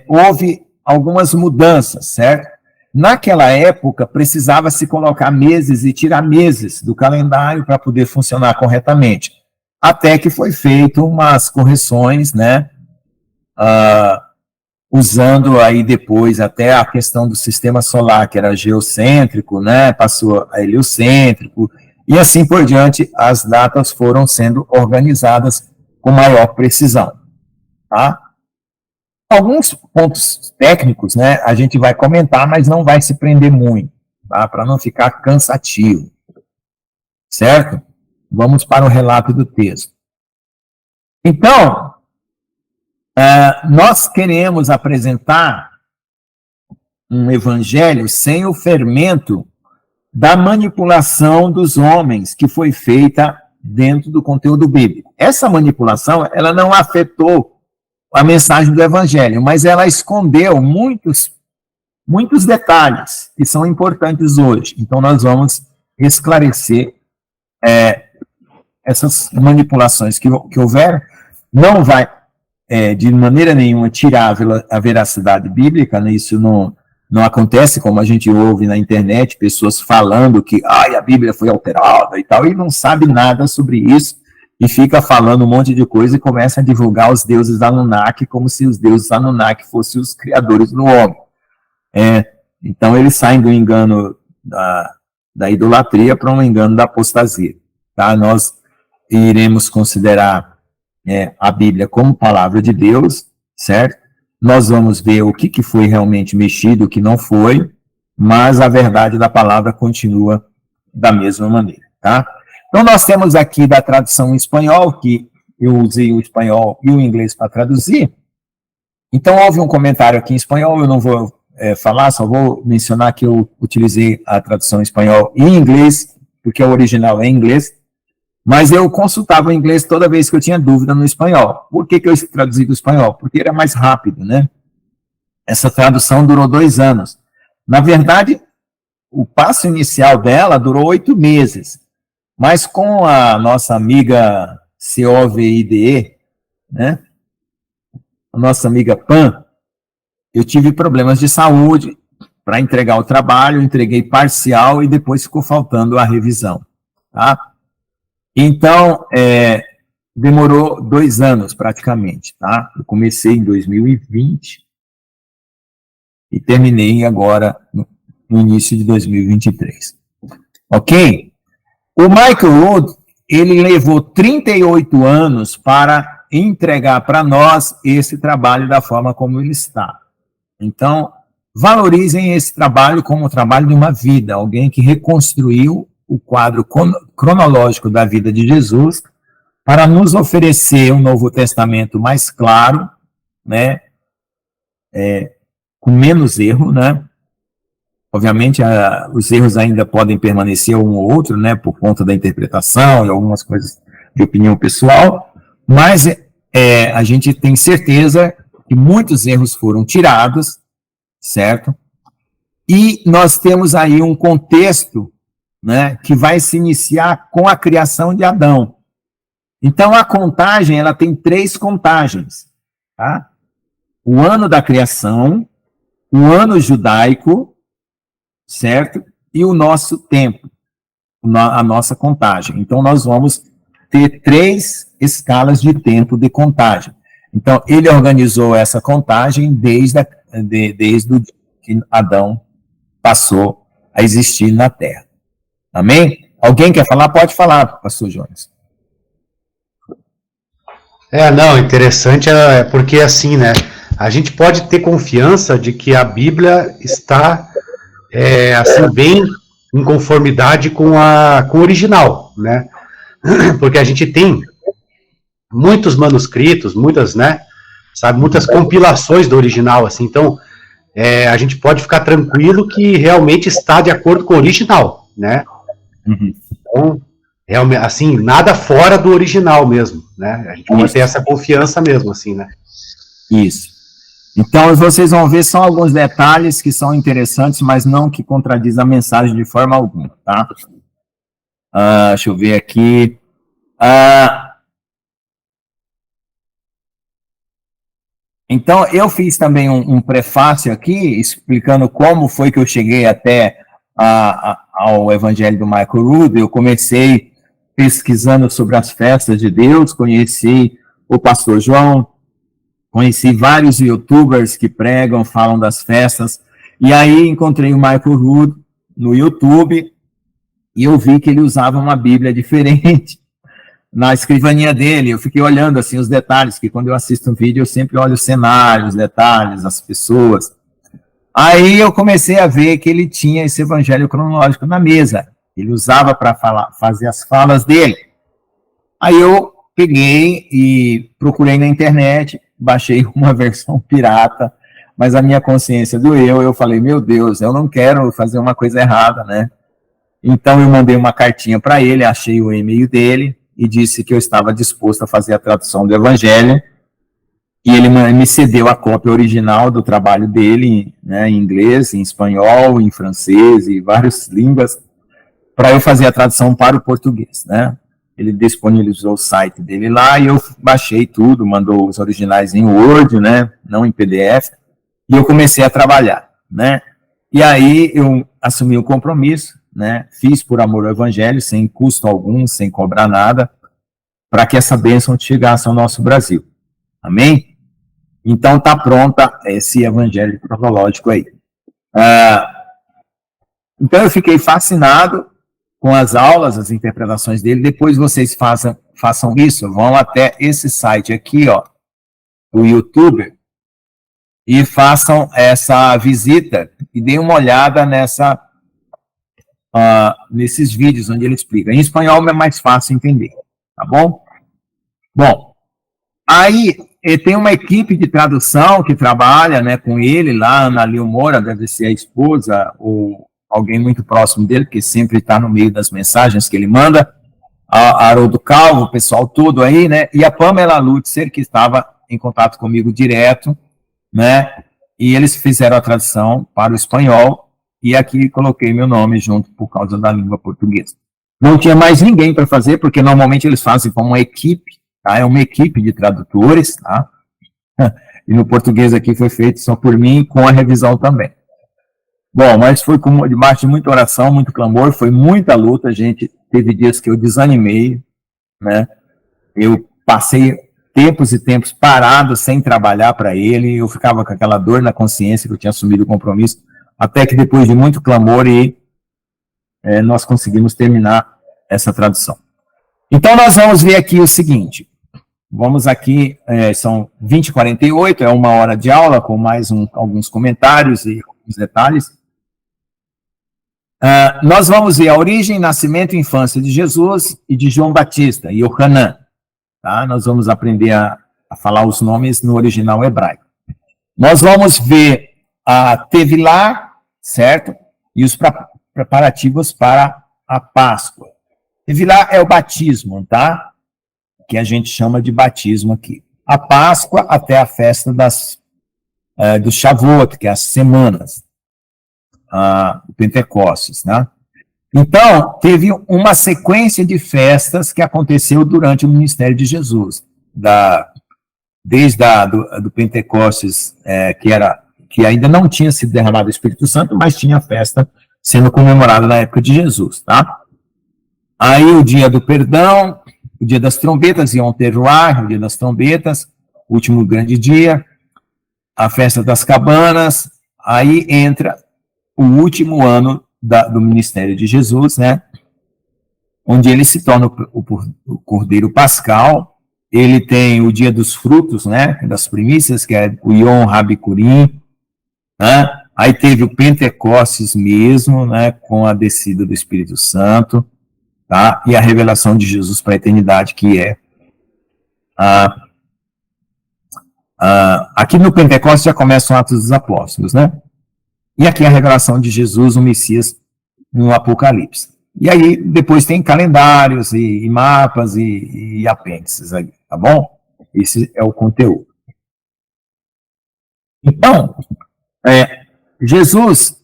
houve algumas mudanças, certo? Naquela época, precisava se colocar meses e tirar meses do calendário para poder funcionar corretamente. Até que foi feito umas correções, né? Usando aí depois até a questão do sistema solar, que era geocêntrico, né? Passou a heliocêntrico, e assim por diante, as datas foram sendo organizadas com maior precisão, tá? Alguns pontos técnicos, né, a gente vai comentar, mas não vai se prender muito, tá? Para não ficar cansativo, certo? Vamos para o relato do texto. Então, nós queremos apresentar um evangelho sem o fermento da manipulação dos homens que foi feita dentro do conteúdo bíblico. Essa manipulação, ela não afetou a mensagem do evangelho, mas ela escondeu muitos detalhes que são importantes hoje. Então, nós vamos esclarecer essas manipulações que houveram. Não vai, de maneira nenhuma, tirar a veracidade bíblica, né? Isso não acontece, como a gente ouve na internet, pessoas falando que a Bíblia foi alterada e tal, e não sabe nada sobre isso, e fica falando um monte de coisa e começa a divulgar os deuses Anunnaki como se os deuses Anunnaki fossem os criadores do homem. Então, eles saem do engano da idolatria para um engano da apostasia. Tá? Nós iremos considerar a Bíblia como palavra de Deus, certo? Nós vamos ver o que foi realmente mexido, o que não foi, mas a verdade da palavra continua da mesma maneira, tá? Então, nós temos aqui da tradução em espanhol, que eu usei o espanhol e o inglês para traduzir. Então, houve um comentário aqui em espanhol, eu não vou falar, só vou mencionar que eu utilizei a tradução em espanhol e em inglês, porque o original é em inglês, mas eu consultava o inglês toda vez que eu tinha dúvida no espanhol. Por que eu traduzi do espanhol? Porque era mais rápido, né? Essa tradução durou 2 anos. Na verdade, o passo inicial dela durou 8 meses. Mas com a nossa amiga COVID, né? A nossa amiga Pan, eu tive problemas de saúde para entregar o trabalho, entreguei parcial e depois ficou faltando a revisão, tá? Então, demorou 2 anos praticamente, tá? Eu comecei em 2020 e terminei agora no início de 2023. Ok? O Michael Wood, ele levou 38 anos para entregar para nós esse trabalho da forma como ele está. Então, valorizem esse trabalho como o trabalho de uma vida, alguém que reconstruiu o quadro cronológico da vida de Jesus para nos oferecer um Novo Testamento mais claro, né, com menos erro, né? Obviamente, os erros ainda podem permanecer um ou outro, né, por conta da interpretação e algumas coisas de opinião pessoal, mas a gente tem certeza que muitos erros foram tirados, certo? E nós temos aí um contexto, né, que vai se iniciar com a criação de Adão. Então, a contagem, ela tem 3 contagens, tá? O ano da criação, o ano judaico, certo? E o nosso tempo, a nossa contagem. Então, nós vamos ter 3 escalas de tempo de contagem. Então, ele organizou essa contagem desde o dia que Adão passou a existir na Terra. Amém? Alguém quer falar? Pode falar, pastor Jonas. Não, interessante porque assim, né, a gente pode ter confiança de que a Bíblia está, assim, bem em conformidade com o original, né, porque a gente tem muitos manuscritos, muitas, né, sabe, muitas compilações do original, assim, então, a gente pode ficar tranquilo que realmente está de acordo com o original, né, então, realmente, assim, nada fora do original mesmo, né? A gente pode ter essa confiança mesmo, assim, né? Isso. Então, vocês vão ver só alguns detalhes que são interessantes, mas não que contradiz a mensagem de forma alguma, tá? Deixa eu ver aqui. Então, eu fiz também um prefácio aqui, explicando como foi que eu cheguei até ao Evangelho do Michael Rood. Eu comecei pesquisando sobre as festas de Deus, conheci o pastor João, conheci vários youtubers que pregam, falam das festas, e aí encontrei o Michael Rood no YouTube, e eu vi que ele usava uma Bíblia diferente na escrivaninha dele. Eu fiquei olhando assim os detalhes, que quando eu assisto um vídeo eu sempre olho os cenários, os detalhes, as pessoas. Aí eu comecei a ver que ele tinha esse evangelho cronológico na mesa. Ele usava para fazer as falas dele. Aí eu peguei e procurei na internet, baixei uma versão pirata, mas a minha consciência doeu. Eu falei, meu Deus, eu não quero fazer uma coisa errada, né? Então eu mandei uma cartinha para ele, achei o e-mail dele e disse que eu estava disposto a fazer a tradução do evangelho. E ele me cedeu a cópia original do trabalho dele, né, em inglês, em espanhol, em francês e várias línguas, para eu fazer a tradução para o português, né? Ele disponibilizou o site dele lá e eu baixei tudo, mandou os originais em Word, né, não em PDF, e eu comecei a trabalhar, né? E aí eu assumi o compromisso, né, fiz por amor ao evangelho, sem custo algum, sem cobrar nada, para que essa bênção chegasse ao nosso Brasil. Amém? Então está pronta esse evangelho cronológico aí. Então eu fiquei fascinado com as aulas, as interpretações dele. Depois vocês façam isso, vão até esse site aqui, ó, o YouTube, e façam essa visita e deem uma olhada nesses vídeos onde ele explica. Em espanhol é mais fácil entender, tá bom? Bom, aí tem uma equipe de tradução que trabalha, né, com ele lá, Ana Lil Moura, deve ser a esposa, ou alguém muito próximo dele, que sempre está no meio das mensagens que ele manda, a Haroldo Calvo, o pessoal todo aí, né, e a Pamela Lutzer, que estava em contato comigo direto, né, e eles fizeram a tradução para o espanhol, e aqui coloquei meu nome junto por causa da língua portuguesa. Não tinha mais ninguém para fazer, porque normalmente eles fazem como uma equipe, tá? É uma equipe de tradutores, tá? E no português aqui foi feito só por mim, com a revisão também. Bom, mas foi debaixo de muita oração, muito clamor, foi muita luta, gente. Teve dias que eu desanimei, né? Eu passei tempos e tempos parado, sem trabalhar para ele, eu ficava com aquela dor na consciência que eu tinha assumido o compromisso, até que depois de muito clamor nós conseguimos terminar essa tradução. Então nós vamos ver aqui o seguinte, vamos aqui, são 20h48, é 1 hora de aula, com mais alguns comentários e alguns detalhes. Nós vamos ver a origem, nascimento e infância de Jesus e de João Batista, e Yohanan. Tá? Nós vamos aprender a falar os nomes no original hebraico. Nós vamos ver teve lá, certo? E os preparativos para a Páscoa. Teve lá é o batismo, tá? Que a gente chama de batismo aqui. A Páscoa até a festa do Shavuot, que é as semanas, do Pentecostes, né? Então, teve uma sequência de festas que aconteceu durante o ministério de Jesus, desde do Pentecostes, que ainda não tinha sido derramado o Espírito Santo, mas tinha festa sendo comemorada na época de Jesus, tá? Aí o dia do perdão, o dia das trombetas, Yom Teruah, o dia das trombetas, o último grande dia, a festa das cabanas, aí entra o último ano do ministério de Jesus, né? Onde ele se torna o Cordeiro Pascal. Ele tem o dia dos frutos, né? Das primícias, que é o Yom HaBikurim, né? Aí teve o Pentecostes mesmo, né? Com a descida do Espírito Santo, tá? E a revelação de Jesus para a eternidade, que é aqui no Pentecostes já começam Atos dos Apóstolos, né? E aqui a revelação de Jesus, o Messias, no Apocalipse. E aí, depois tem calendários e mapas e apêndices aí, tá bom? Esse é o conteúdo. Então, Jesus,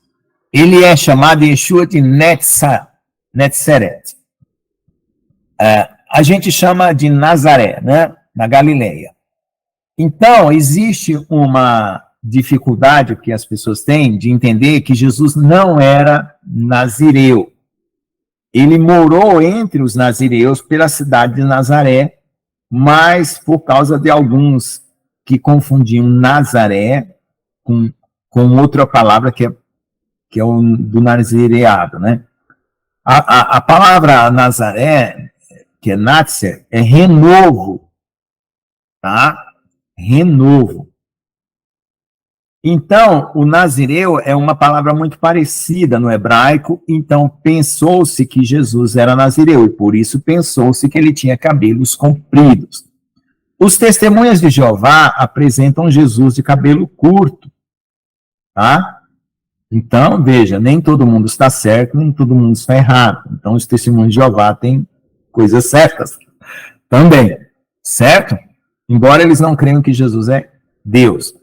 ele é chamado Yeshua de Netzeret. A gente chama de Nazaré, né? Na Galileia. Então, existe uma dificuldade que as pessoas têm de entender que Jesus não era nazireu. Ele morou entre os nazireus pela cidade de Nazaré, mas por causa de alguns que confundiam Nazaré com outra palavra que é o do nazireado, né? A palavra Nazaré, que é Natzer, é renovo, tá? Renovo. Então, o nazireu é uma palavra muito parecida no hebraico, então pensou-se que Jesus era nazireu, e por isso pensou-se que ele tinha cabelos compridos. Os testemunhas de Jeová apresentam Jesus de cabelo curto, tá? Então, veja, nem todo mundo está certo, nem todo mundo está errado. Então, os testemunhos de Jeová têm coisas certas também, certo? Embora eles não creiam que Jesus é Deus.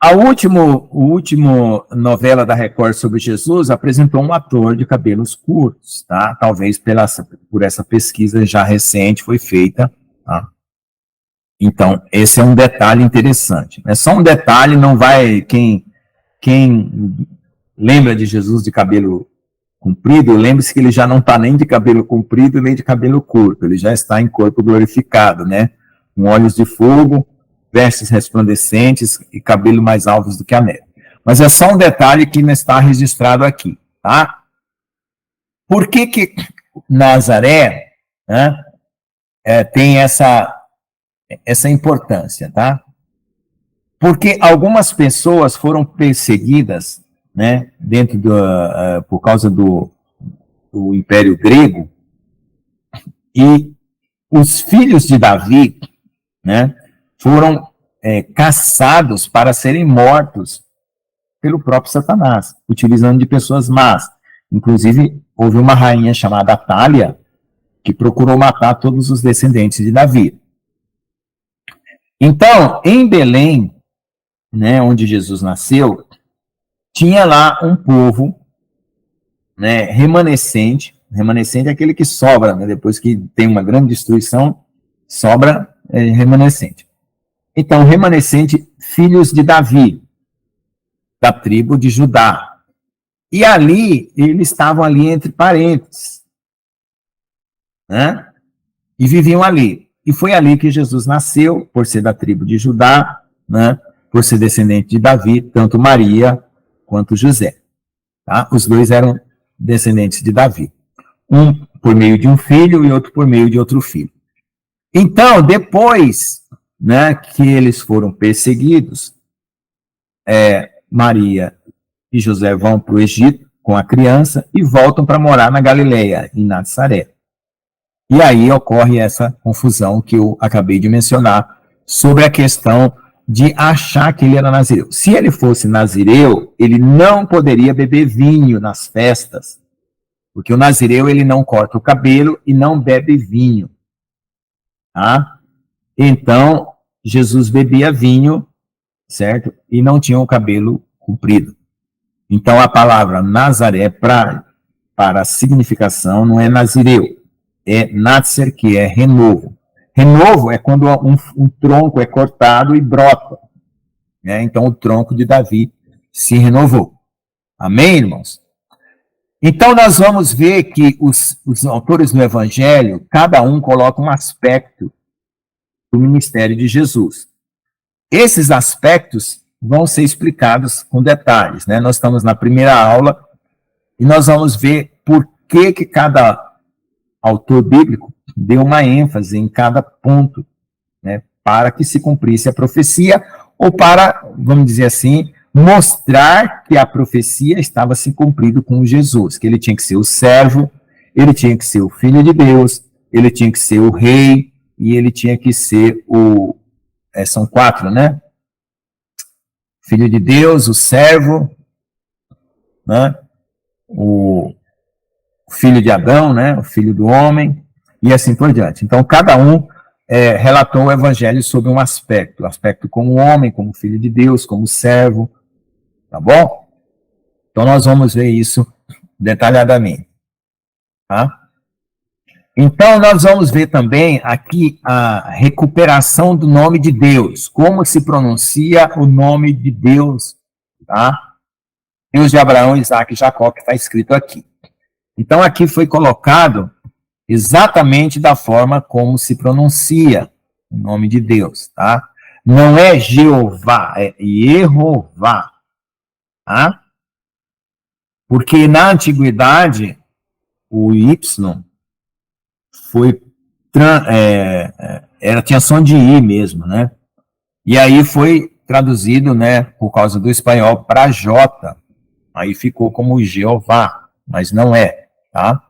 A última novela da Record sobre Jesus apresentou um ator de cabelos curtos, tá? Talvez por essa pesquisa já recente foi feita, tá? Então, esse é um detalhe interessante. É só um detalhe, não vai... Quem lembra de Jesus de cabelo comprido, lembre-se que ele já não está nem de cabelo comprido, nem de cabelo curto. Ele já está em corpo glorificado, né? Com olhos de fogo, vestes resplandecentes e cabelo mais alvos do que a neve. Mas é só um detalhe que não está registrado aqui, tá? Por que Nazaré, né, tem essa importância, tá? Porque algumas pessoas foram perseguidas, né, por causa do Império Grego, e os filhos de Davi, né, foram caçados para serem mortos pelo próprio Satanás, utilizando de pessoas más. Inclusive, houve uma rainha chamada Atália, que procurou matar todos os descendentes de Davi. Então, em Belém, né, onde Jesus nasceu, tinha lá um povo, né, remanescente é aquele que sobra, né, depois que tem uma grande destruição, sobra remanescente. Então, remanescente, filhos de Davi, da tribo de Judá. E ali, eles estavam ali entre parentes, né? E viviam ali. E foi ali que Jesus nasceu, por ser da tribo de Judá, né? Por ser descendente de Davi, tanto Maria quanto José. Tá? Os dois eram descendentes de Davi. Um por meio de um filho e outro por meio de outro filho. Então, depois, né, que eles foram perseguidos, Maria e José vão para o Egito com a criança e voltam para morar na Galileia, em Nazaré. E aí ocorre essa confusão que eu acabei de mencionar sobre a questão de achar que ele era nazireu. Se ele fosse nazireu, ele não poderia beber vinho nas festas, porque o nazireu ele não corta o cabelo e não bebe vinho. Tá? Então, Jesus bebia vinho, certo? E não tinha o cabelo comprido. Então, a palavra Nazaré, para a significação, não é nazireu, é Natser, que é renovo. Renovo é quando um tronco é cortado e brota. Né? Então, o tronco de Davi se renovou. Amém, irmãos? Então, nós vamos ver que os autores do Evangelho, cada um coloca um aspecto do ministério de Jesus. Esses aspectos vão ser explicados com detalhes. Né? Nós estamos na primeira aula e nós vamos ver por que cada autor bíblico deu uma ênfase em cada ponto, né, para que se cumprisse a profecia, ou para, vamos dizer assim, mostrar que a profecia estava se cumprindo com Jesus, que ele tinha que ser o servo, ele tinha que ser o filho de Deus, ele tinha que ser o rei, e ele tinha que ser são 4, né? Filho de Deus, o servo, né? O filho de Adão, né? O filho do homem, e assim por diante. Então, cada um relatou o evangelho sobre um aspecto como homem, como filho de Deus, como servo, tá bom? Então, nós vamos ver isso detalhadamente, tá? Então, nós vamos ver também aqui a recuperação do nome de Deus, como se pronuncia o nome de Deus, tá? Deus de Abraão, Isaac e Jacó, que está escrito aqui. Então, aqui foi colocado exatamente da forma como se pronuncia o nome de Deus, tá? Não é Jeová, é Yehová, tá? Porque na antiguidade, o Y tinha som de I mesmo, né? E aí foi traduzido, né, por causa do espanhol, para J. Aí ficou como Jeová, mas não é, tá?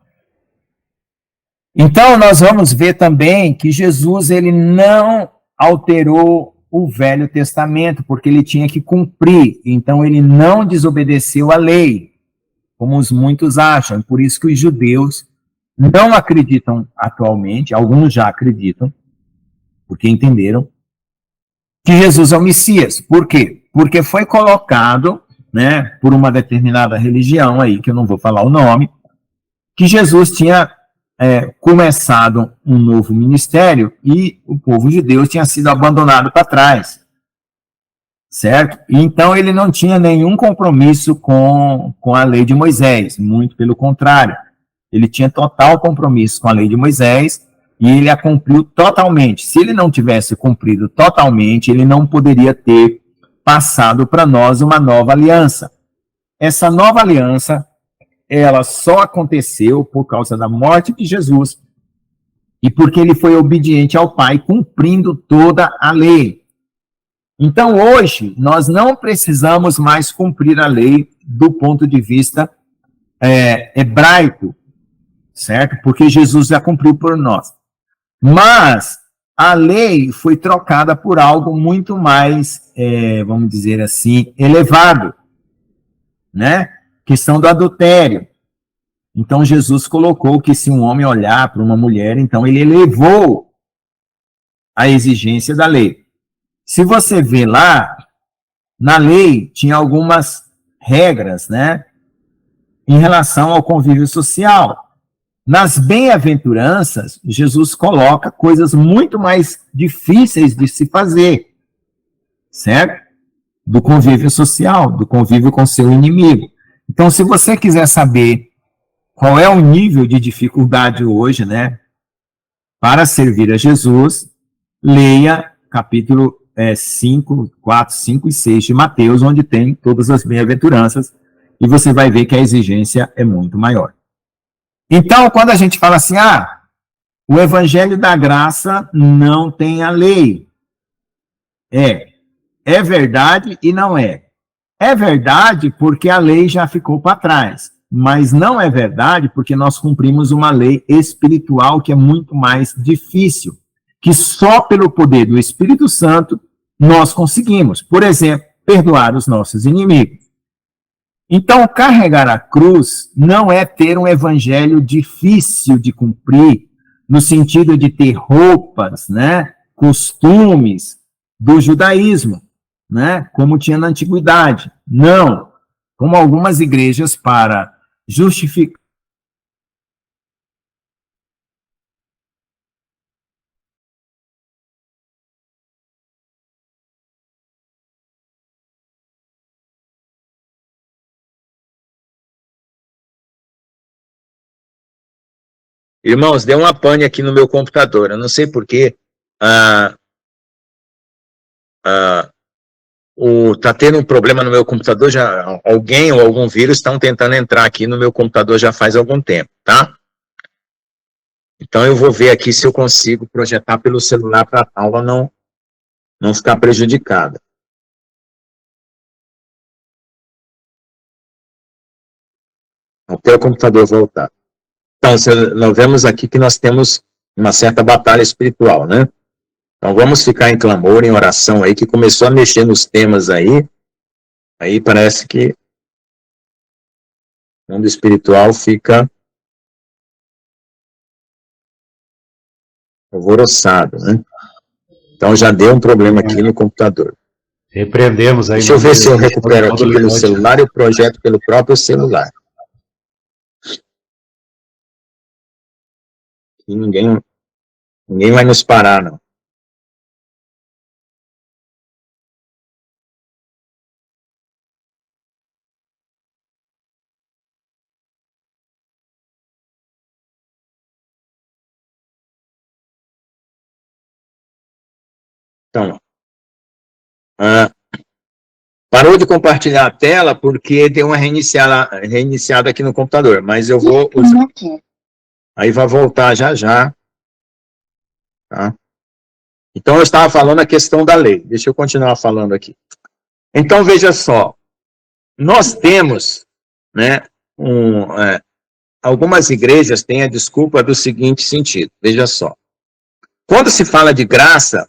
Então, nós vamos ver também que Jesus, ele não alterou o Velho Testamento, porque ele tinha que cumprir. Então, ele não desobedeceu a lei, como muitos acham. Por isso que os judeus não acreditam atualmente, alguns já acreditam, porque entenderam que Jesus é o Messias. Por quê? Porque foi colocado, né, por uma determinada religião aí, que eu não vou falar o nome, que Jesus tinha começado um novo ministério e o povo de Deus tinha sido abandonado para trás, certo? Então ele não tinha nenhum compromisso com a lei de Moisés, muito pelo contrário, ele tinha total compromisso com a lei de Moisés e ele a cumpriu totalmente. Se ele não tivesse cumprido totalmente, ele não poderia ter passado para nós uma nova aliança. Essa nova aliança, ela só aconteceu por causa da morte de Jesus e porque ele foi obediente ao Pai, cumprindo toda a lei. Então, hoje, nós não precisamos mais cumprir a lei do ponto de vista hebraico, certo? Porque Jesus já cumpriu por nós. Mas a lei foi trocada por algo muito mais, vamos dizer assim, elevado, né? Questão do adultério. Então, Jesus colocou que se um homem olhar para uma mulher, então ele elevou a exigência da lei. Se você vê lá, na lei tinha algumas regras, né? Em relação ao convívio social. Nas bem-aventuranças, Jesus coloca coisas muito mais difíceis de se fazer, certo? Do convívio social, do convívio com seu inimigo. Então, se você quiser saber qual é o nível de dificuldade hoje, né, para servir a Jesus, leia capítulo 5, 4, 5 e 6 de Mateus, onde tem todas as bem-aventuranças, e você vai ver que a exigência é muito maior. Então, quando a gente fala assim, o evangelho da graça não tem a lei. É verdade e não é. É verdade porque a lei já ficou para trás, mas não é verdade porque nós cumprimos uma lei espiritual que é muito mais difícil, que só pelo poder do Espírito Santo nós conseguimos. Por exemplo, perdoar os nossos inimigos. Então, carregar a cruz não é ter um evangelho difícil de cumprir, no sentido de ter roupas, né, costumes do judaísmo, né, como tinha na antiguidade. Não. Como algumas igrejas, para justificar Irmãos, deu uma pane aqui no meu computador. Eu não sei porquê. Tá tendo um problema no meu computador. Já, alguém ou algum vírus estão tentando entrar aqui no meu computador já faz algum tempo, tá? Então eu vou ver aqui se eu consigo projetar pelo celular para a aula não ficar prejudicada. Até o computador voltar. Então, nós vemos aqui que nós temos uma certa batalha espiritual, né? Então, vamos ficar em clamor, em oração aí, que começou a mexer nos temas aí. Aí parece que o mundo espiritual fica alvoroçado, né? Então, já deu um problema aqui no computador. Repreendemos aí. Deixa eu ver se eu recupero aqui pelo celular e o projeto pelo próprio celular. E ninguém vai nos parar, não. Então, parou de compartilhar a tela porque deu uma reiniciada aqui no computador, mas eu vou usar. Aí vai voltar já. Tá? Então, eu estava falando a questão da lei. Deixa eu continuar falando aqui. Então, veja só. Nós temos, né, algumas igrejas têm a desculpa do seguinte sentido. Veja só. Quando se fala de graça,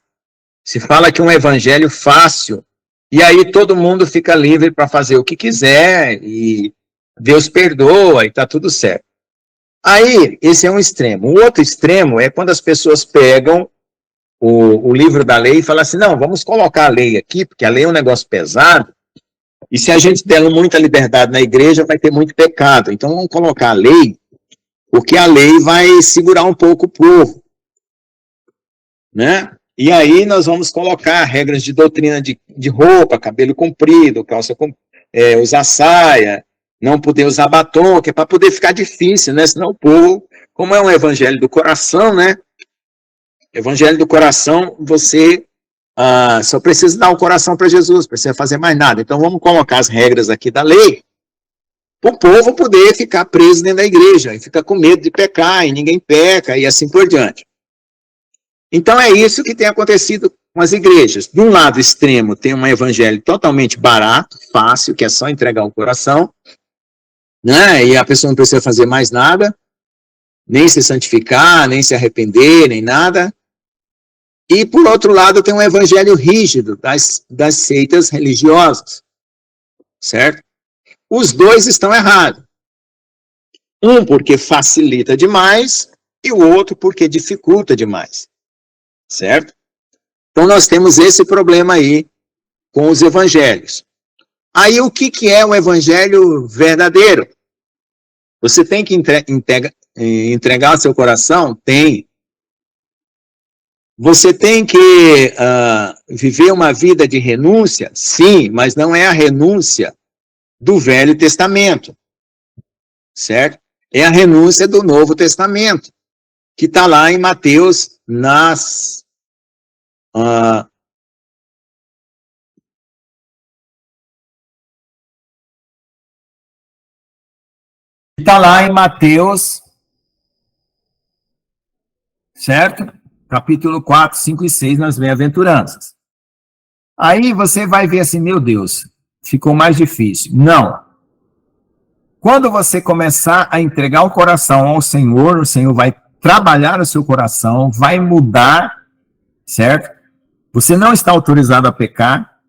se fala que um evangelho fácil, e aí todo mundo fica livre para fazer o que quiser, e Deus perdoa, e está tudo certo. Aí, esse é um extremo. O outro extremo é quando as pessoas pegam o livro da lei e falam assim, não, vamos colocar a lei aqui, porque a lei é um negócio pesado, e se a gente der muita liberdade na igreja, vai ter muito pecado. Então, vamos colocar a lei, porque a lei vai segurar um pouco o povo. Né? E aí nós vamos colocar regras de doutrina de roupa, cabelo comprido, calça usar saia, não poder usar batom, que é para poder ficar difícil, né? Senão o povo, como é um evangelho do coração, né? Evangelho do coração, você só precisa dar o coração para Jesus, precisa fazer mais nada. Então vamos colocar as regras aqui da lei, para o povo poder ficar preso dentro da igreja, e fica com medo de pecar, e ninguém peca, e assim por diante. Então é isso que tem acontecido com as igrejas. De um lado extremo tem um evangelho totalmente barato, fácil, que é só entregar o coração, né? E a pessoa não precisa fazer mais nada, nem se santificar, nem se arrepender, nem nada. E por outro lado tem um evangelho rígido das seitas religiosas, certo? Os dois estão errados. Um porque facilita demais e o outro porque dificulta demais. Certo? Então nós temos esse problema aí com os evangelhos. Aí o que é um evangelho verdadeiro? Você tem que entregar o seu coração? Tem. Você tem que viver uma vida de renúncia? Sim, mas não é a renúncia do Velho Testamento. Certo? É a renúncia do Novo Testamento, que está lá em Mateus, está lá em Mateus, certo? Capítulo 4, 5 e 6, nas bem-aventuranças. Aí você vai ver assim, meu Deus, ficou mais difícil. Não. Quando você começar a entregar o coração ao Senhor, o Senhor vai trabalhar o seu coração, vai mudar, certo? Você não está autorizado a pecar,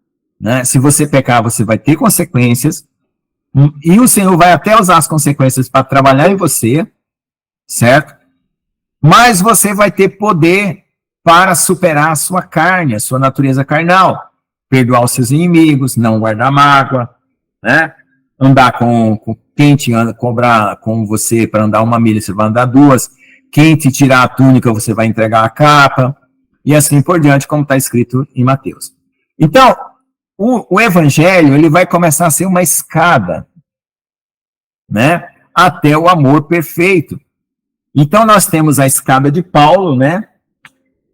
né? Se você pecar, você vai ter consequências, e o Senhor vai até usar as consequências para trabalhar em você, certo? Mas você vai ter poder para superar a sua carne, a sua natureza carnal, perdoar os seus inimigos, não guardar mágoa, né? Andar com quem te cobrar com você para andar 1 milha, você vai andar 2. Quem te tirar a túnica, você vai entregar a capa, e assim por diante, como está escrito em Mateus. Então, o evangelho, ele vai começar a ser uma escada, né, até o amor perfeito. Então, nós temos a escada de Paulo, né,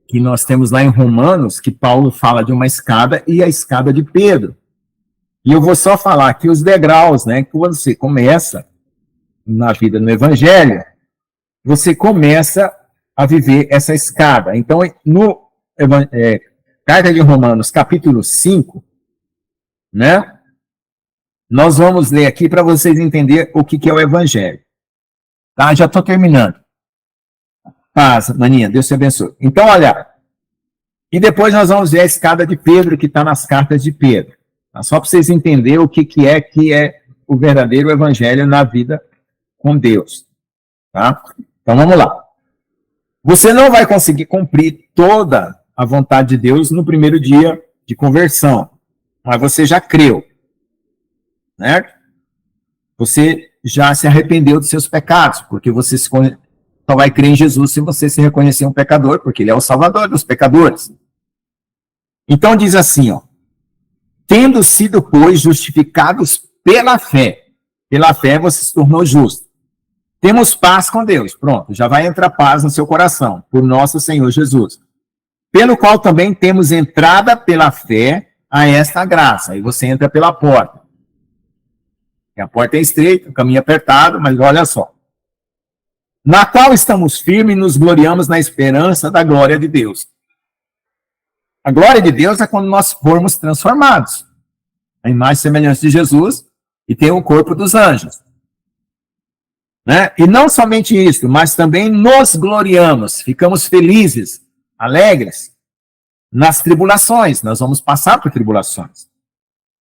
que nós temos lá em Romanos, que Paulo fala de uma escada, e a escada de Pedro. E eu vou só falar aqui os degraus, né, que você começa na vida no evangelho, você começa a viver essa escada. Então, no Carta de Romanos, capítulo 5, né, nós vamos ler aqui para vocês entenderem o que é o evangelho. Tá? Já estou terminando. Paz, maninha, Deus te abençoe. Então, olha, e depois nós vamos ver a escada de Pedro, que está nas cartas de Pedro. Tá? Só para vocês entenderem o que é o verdadeiro evangelho na vida com Deus. Tá? Então, vamos lá. Você não vai conseguir cumprir toda a vontade de Deus no primeiro dia de conversão, mas você já creu, certo? Você já se arrependeu dos seus pecados, porque você só vai crer em Jesus se você se reconhecer um pecador, porque ele é o salvador dos pecadores. Então diz assim, ó, tendo sido, pois, justificados pela fé você se tornou justo. Temos paz com Deus, pronto, já vai entrar paz no seu coração, por nosso Senhor Jesus, pelo qual também temos entrada pela fé a esta graça, aí você entra pela porta. E a porta é estreita, o caminho é apertado, mas olha só. Na qual estamos firmes e nos gloriamos na esperança da glória de Deus. A glória de Deus é quando nós formos transformados. A imagem e semelhança de Jesus e tem o corpo dos anjos. Né? E não somente isso, mas também nos gloriamos, ficamos felizes, alegres nas tribulações. Nós vamos passar por tribulações.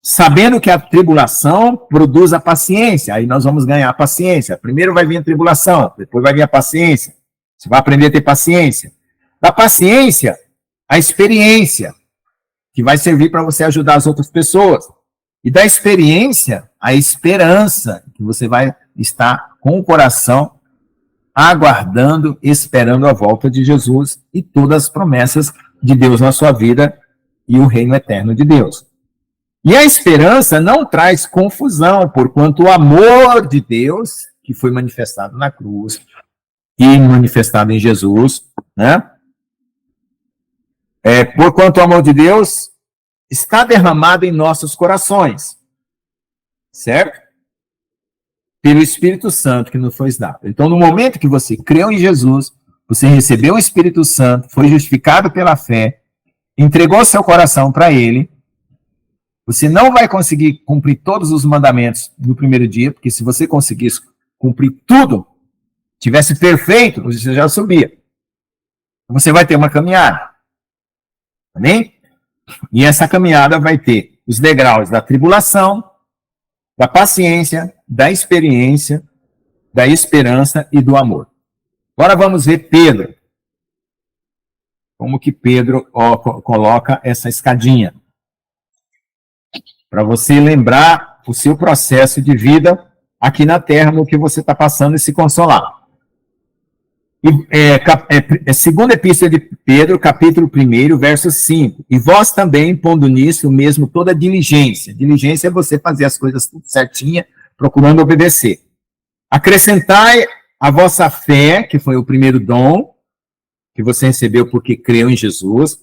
Sabendo que a tribulação produz a paciência, aí nós vamos ganhar a paciência. Primeiro vai vir a tribulação, depois vai vir a paciência. Você vai aprender a ter paciência. Da paciência, a experiência, que vai servir para você ajudar as outras pessoas. E da experiência, a esperança, que você vai estar com o coração aguardando, esperando a volta de Jesus e todas as promessas de Deus na sua vida e o reino eterno de Deus. E a esperança não traz confusão, porquanto o amor de Deus, que foi manifestado na cruz e manifestado em Jesus, né? Porquanto o amor de Deus está derramado em nossos corações, certo? Pelo Espírito Santo que nos foi dado. Então, no momento que você creu em Jesus, você recebeu o Espírito Santo, foi justificado pela fé, entregou seu coração para Ele. Você não vai conseguir cumprir todos os mandamentos no primeiro dia, porque se você conseguisse cumprir tudo, tivesse perfeito, você já subia. Você vai ter uma caminhada. Amém? E essa caminhada vai ter os degraus da tribulação, da paciência, da experiência, da esperança e do amor. Agora vamos ver Pedro. Como que Pedro coloca essa escadinha. Para você lembrar o seu processo de vida aqui na Terra, no que você está passando e se consolar. Segunda Epístola de Pedro, capítulo 1, verso 5. E vós também, pondo nisso mesmo toda diligência. Diligência é você fazer as coisas tudo certinha, procurando obedecer. Acrescentai a vossa fé, que foi o primeiro dom, que você recebeu porque creu em Jesus.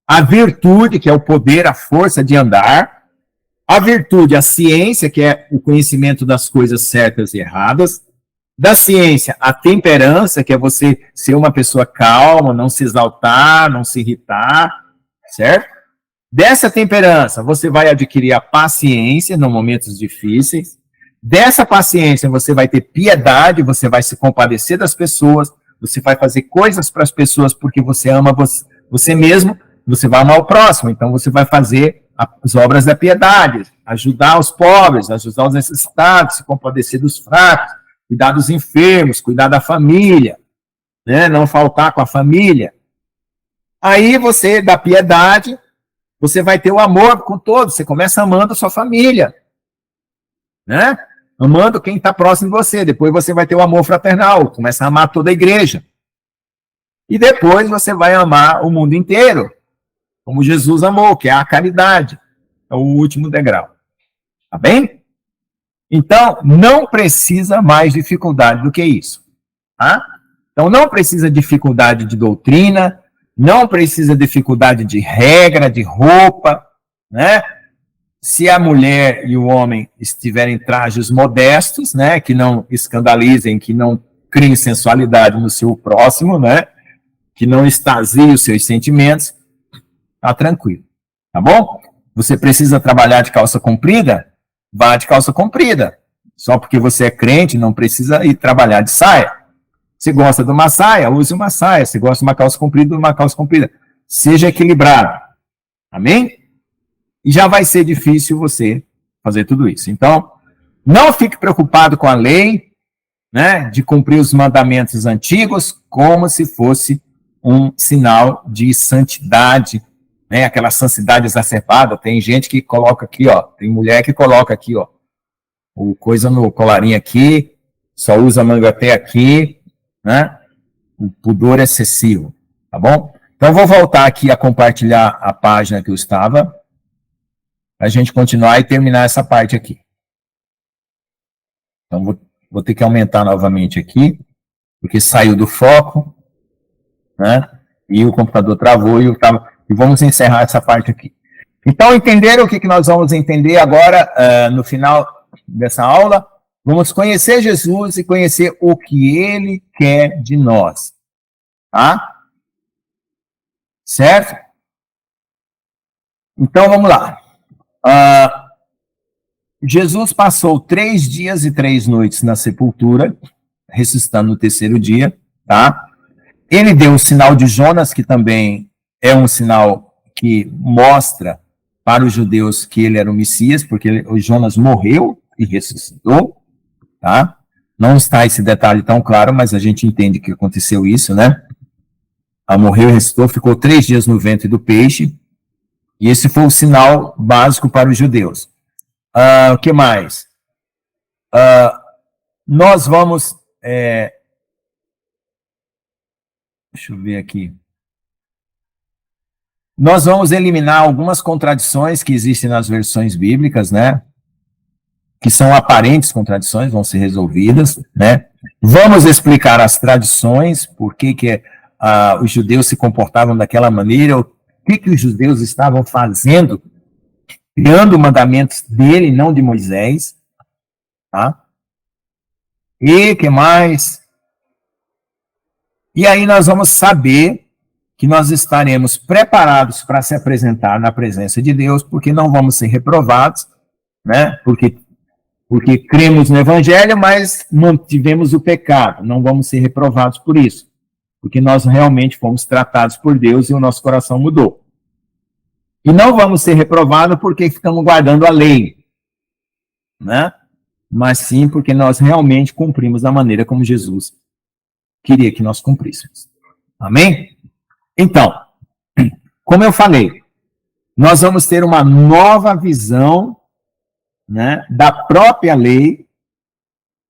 A virtude, que é o poder, a força de andar. A virtude, a ciência, que é o conhecimento das coisas certas e erradas. Da ciência, a temperança, que é você ser uma pessoa calma, não se exaltar, não se irritar, certo? Dessa temperança, você vai adquirir a paciência nos momentos difíceis. Dessa paciência, você vai ter piedade, você vai se compadecer das pessoas, você vai fazer coisas para as pessoas porque você ama você mesmo você vai amar o próximo, então você vai fazer as obras da piedade, ajudar os pobres, ajudar os necessitados, se compadecer dos fracos, cuidar dos enfermos, cuidar da família, né? Não faltar com a família. Aí você, da piedade, você vai ter o amor com todos, você começa amando a sua família, né? Amando quem está próximo de você, depois você vai ter o amor fraternal, começa a amar toda a igreja. E depois você vai amar o mundo inteiro, como Jesus amou, que é a caridade, é o último degrau. Tá bem? Então, não precisa mais dificuldade do que isso. Tá? Então, não precisa dificuldade de doutrina, não precisa dificuldade de regra, de roupa, né? Se a mulher e o homem estiverem trajes modestos, né, que não escandalizem, que não criem sensualidade no seu próximo, né, que não extasiem os seus sentimentos, tá tranquilo, tá bom? Você precisa trabalhar de calça comprida? Vá de calça comprida. Só porque você é crente, não precisa ir trabalhar de saia. Se gosta de uma saia, use uma saia. Se gosta de uma calça comprida, uma calça comprida. Seja equilibrado. Amém? E já vai ser difícil você fazer tudo isso. Então, não fique preocupado com a lei, né, de cumprir os mandamentos antigos como se fosse um sinal de santidade, né, aquela santidade exacerbada. Tem gente que coloca aqui, ó, tem mulher que coloca aqui, ó, o coisa no colarinho aqui, só usa manga até aqui, né, o pudor excessivo, tá bom? Então, vou voltar aqui a compartilhar a página que eu estava, para a gente continuar e terminar essa parte aqui. Então, vou ter que aumentar novamente aqui, porque saiu do foco, né? E o computador travou e vamos encerrar essa parte aqui. Então, entenderam o que nós vamos entender agora, no final dessa aula? Vamos conhecer Jesus e conhecer o que Ele quer de nós. Tá? Certo? Então, vamos lá. Jesus passou 3 dias e 3 noites na sepultura, ressuscitando no terceiro dia, tá? Ele deu o sinal de Jonas, que também é um sinal que mostra para os judeus que ele era o Messias, porque o Jonas morreu e ressuscitou, tá? Não está esse detalhe tão claro, mas a gente entende que aconteceu isso, né? Morreu e ressuscitou, ficou 3 dias no ventre do peixe, e esse foi o sinal básico para os judeus. O que mais? Nós vamos... deixa eu ver aqui. Nós vamos eliminar algumas contradições que existem nas versões bíblicas, né? Que são aparentes contradições, vão ser resolvidas, né? Vamos explicar as tradições, por que os judeus se comportavam daquela maneira, o que os judeus estavam fazendo, criando mandamentos dele, não de Moisés, tá? E que mais? E aí nós vamos saber que nós estaremos preparados para se apresentar na presença de Deus, porque não vamos ser reprovados, né? Porque cremos no Evangelho, mas mantivemos o pecado, não vamos ser reprovados por isso, porque nós realmente fomos tratados por Deus e o nosso coração mudou. E não vamos ser reprovados porque estamos guardando a lei, né? Mas sim porque nós realmente cumprimos da maneira como Jesus queria que nós cumpríssemos. Amém? Então, como eu falei, nós vamos ter uma nova visão, né, da própria lei,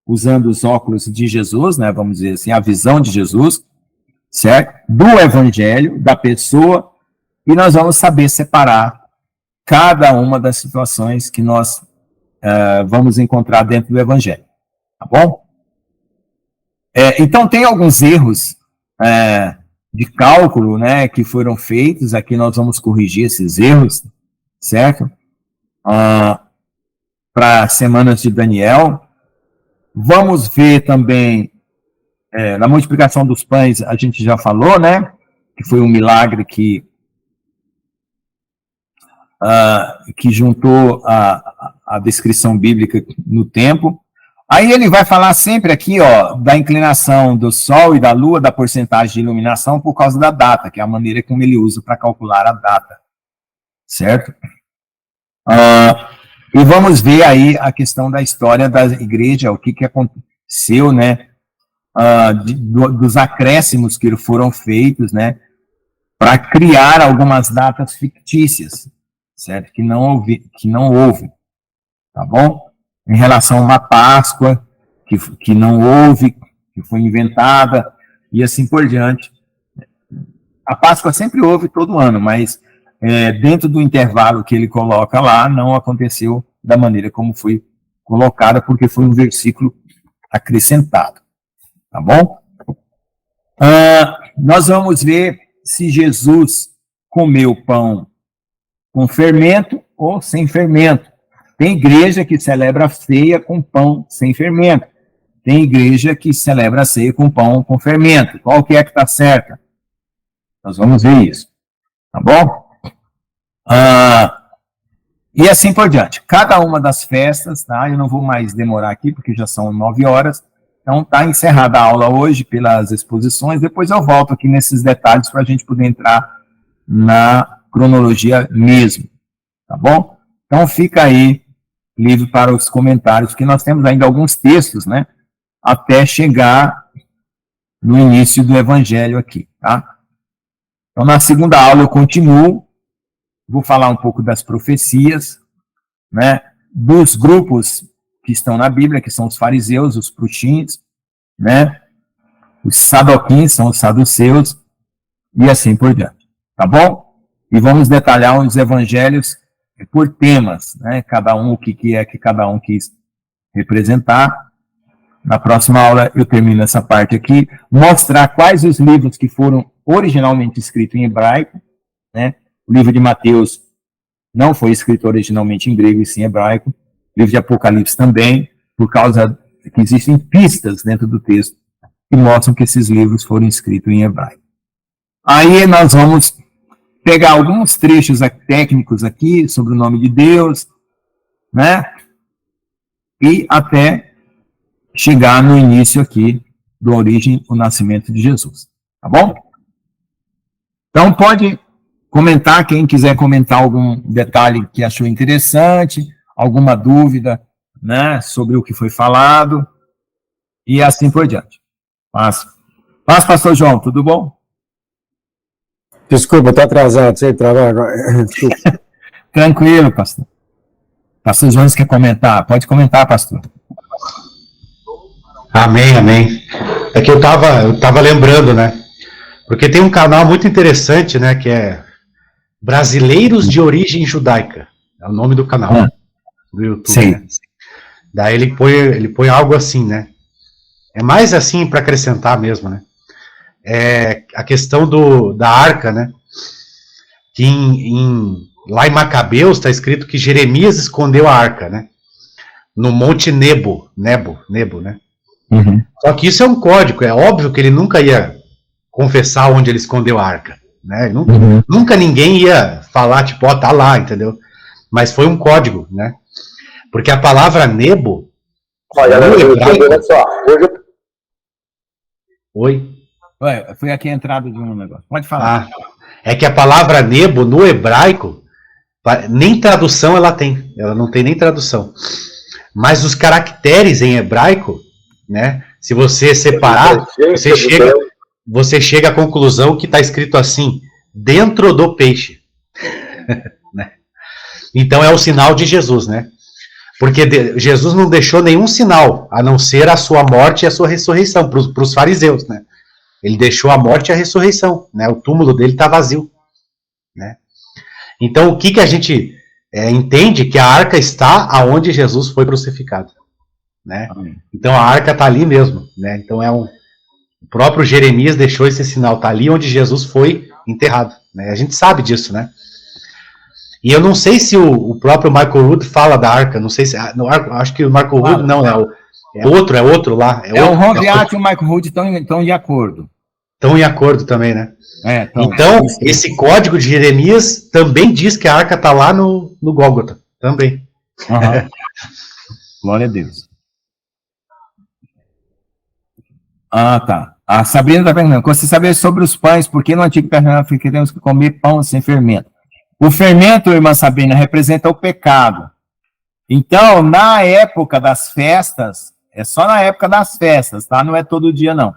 usando os óculos de Jesus, né, vamos dizer assim, a visão de Jesus, certo? Do Evangelho, da pessoa, e nós vamos saber separar cada uma das situações que nós vamos encontrar dentro do Evangelho, tá bom? Então, tem alguns erros de cálculo, né, que foram feitos, aqui nós vamos corrigir esses erros, certo? Para semanas de Daniel. Vamos ver também, na multiplicação dos pães, a gente já falou, né, que foi um milagre que juntou a descrição bíblica no tempo. Aí ele vai falar sempre aqui, ó, da inclinação do Sol e da Lua, da porcentagem de iluminação por causa da data, que é a maneira como ele usa para calcular a data, certo? E vamos ver aí a questão da história da igreja, o que aconteceu, né, dos acréscimos que foram feitos, né, para criar algumas datas fictícias, certo? Que não houve, tá bom? Em relação a uma Páscoa, que não houve, que foi inventada, e assim por diante. A Páscoa sempre houve todo ano, mas dentro do intervalo que ele coloca lá, não aconteceu da maneira como foi colocada, porque foi um versículo acrescentado, tá bom? Nós vamos ver se Jesus comeu pão com fermento ou sem fermento. Tem igreja que celebra a ceia com pão sem fermento. Tem igreja que celebra a ceia com pão com fermento. Qual que é que está certa? Nós vamos ver isso. Tá bom? E assim por diante. Cada uma das festas, tá? Eu não vou mais demorar aqui, porque já são 9 horas. Então, está encerrada a aula hoje pelas exposições. Depois eu volto aqui nesses detalhes para a gente poder entrar na cronologia mesmo. Tá bom? Então, fica aí livre para os comentários, porque nós temos ainda alguns textos, né, até chegar no início do evangelho aqui, tá? Então, na segunda aula eu continuo, vou falar um pouco das profecias, né, dos grupos que estão na Bíblia, que são os fariseus, os pruxins, né, os sadoquins, são os saduceus, e assim por diante, tá bom? E vamos detalhar os evangelhos por temas, né? Cada um, o que é que cada um quis representar. Na próxima aula eu termino essa parte aqui, mostrar quais os livros que foram originalmente escritos em hebraico, né? O livro de Mateus não foi escrito originalmente em grego e sim em hebraico. O livro de Apocalipse também, por causa que existem pistas dentro do texto que mostram que esses livros foram escritos em hebraico. Aí nós vamos pegar alguns trechos técnicos aqui sobre o nome de Deus, né? E até chegar no início aqui da origem, o nascimento de Jesus. Tá bom? Então pode comentar, quem quiser comentar algum detalhe que achou interessante, alguma dúvida, né, sobre o que foi falado, e assim por diante. Paz, pastor João, tudo bom? Desculpa, estou atrasado, sei trabalho agora. Desculpa. Tranquilo, pastor. Pastor Jones quer comentar? Pode comentar, pastor. Amém, amém. É que eu tava lembrando, né? Porque tem um canal muito interessante, né? Que é Brasileiros de Origem Judaica. É o nome do canal do YouTube. Sim. Né? Daí ele põe algo assim, né? É mais assim para acrescentar mesmo, né? É a questão da arca, né? Que lá em Macabeus está escrito que Jeremias escondeu a arca, né? No Monte Nebo, né? Uhum. Só que isso é um código, é óbvio que ele nunca ia confessar onde ele escondeu a arca, né? Nunca ninguém ia falar, tipo, ó, tá lá, entendeu? Mas foi um código, né? Porque a palavra Nebo... Olha só, hoje... Oi? Ué, foi aqui a entrada de um negócio. Pode falar. É que a palavra Nebo, no hebraico, nem tradução ela tem. Ela não tem nem tradução. Mas os caracteres em hebraico, né? Se você separar, você chega à conclusão que está escrito assim, dentro do peixe. Né? Então é o sinal de Jesus, né? Porque Jesus não deixou nenhum sinal, a não ser a sua morte e a sua ressurreição, para os fariseus, né? Ele deixou a morte e a ressurreição, né? O túmulo dele está vazio, né? Então, o que a gente entende? Que a arca está aonde Jesus foi crucificado, né? Então, a arca está ali mesmo, né? Então, o próprio Jeremias deixou esse sinal, está ali onde Jesus foi enterrado, né? A gente sabe disso, né? E eu não sei se o próprio Michael Rood fala da arca, não sei se... acho que o Michael Rood não, é outro lá. O Ron Viat e o Michael Rood estão de acordo. Estão em acordo também, né? Então, esse código de Jeremias também diz que a arca está lá no Gólgota, também. Uhum. Glória a Deus. Ah, tá. A Sabrina está perguntando, você saber sobre os pães, por que no Antigo Testamento temos que comer pão sem fermento? O fermento, irmã Sabrina, representa o pecado. Então, na época das festas, é só na época das festas, tá? Não é todo dia, não.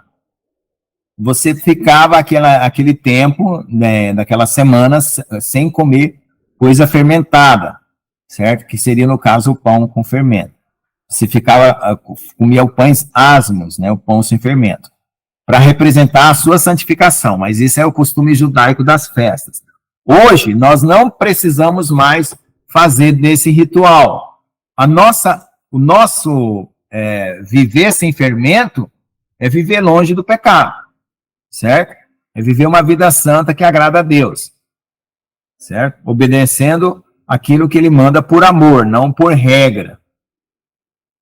Você ficava aquele tempo, né, daquelas semanas, sem comer coisa fermentada, certo? Que seria, no caso, o pão com fermento. Você comia os pães asmos, né, o pão sem fermento, para representar a sua santificação, mas isso é o costume judaico das festas. Hoje, nós não precisamos mais fazer desse ritual. O nosso viver sem fermento é viver longe do pecado, certo? É viver uma vida santa que agrada a Deus, certo? Obedecendo aquilo que ele manda por amor, não por regra,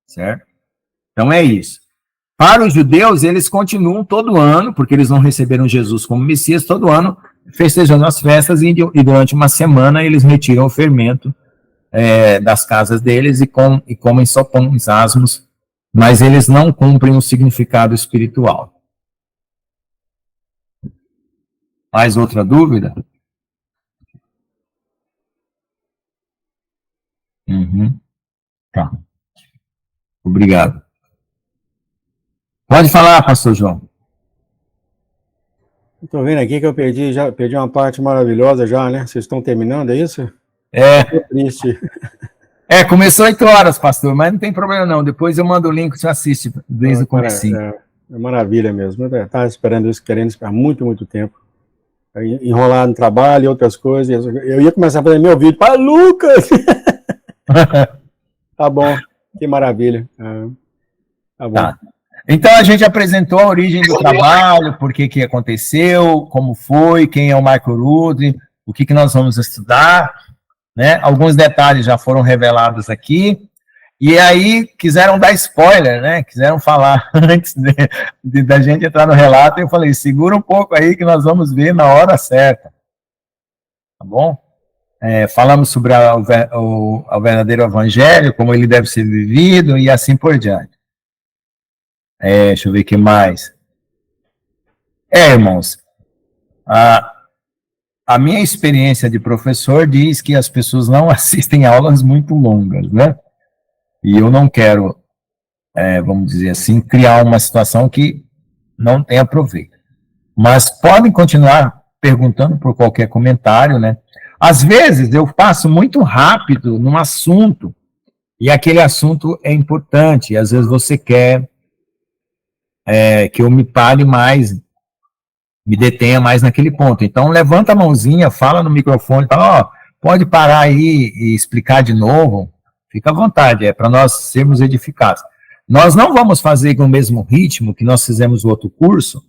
certo? Então é isso. Para os judeus, eles continuam todo ano, porque eles não receberam Jesus como Messias, todo ano festejando as festas e durante uma semana eles retiram o fermento das casas deles e comem só pães asmos, mas eles não cumprem o significado espiritual. Mais outra dúvida? Tá. Obrigado. Pode falar, pastor João. Estou vendo aqui que eu perdi uma parte maravilhosa já, né? Vocês estão terminando, é isso? Tô triste. Começou 8 horas, pastor, mas não tem problema não. Depois eu mando o link, você assiste desde o começo. É maravilha mesmo. Eu estava esperando isso, querendo esperar muito, muito tempo. Enrolar no trabalho e outras coisas. Eu ia começar a fazer meu vídeo para Lucas! Tá bom, que maravilha. Tá bom. Tá. Então a gente apresentou a origem do trabalho, por que aconteceu, como foi, quem é o Michael Rudin, o que nós vamos estudar, né? Alguns detalhes já foram revelados aqui, e aí quiseram dar spoiler, né? Quiseram falar antes da gente entrar no relato, e eu falei, segura um pouco aí que nós vamos ver na hora certa. Tá bom? Falamos sobre o verdadeiro evangelho, como ele deve ser vivido, e assim por diante. Deixa eu ver o que mais. Irmãos, a minha experiência de professor diz que as pessoas não assistem aulas muito longas, né? E eu não quero, vamos dizer assim, criar uma situação que não tenha proveito. Mas podem continuar perguntando por qualquer comentário, né? Às vezes eu passo muito rápido num assunto, e aquele assunto é importante, e às vezes você quer que eu me pare mais, me detenha mais naquele ponto. Então, levanta a mãozinha, fala no microfone, fala, pode parar aí e explicar de novo, fica à vontade, é para nós sermos edificados. Nós não vamos fazer com o mesmo ritmo que nós fizemos o outro curso,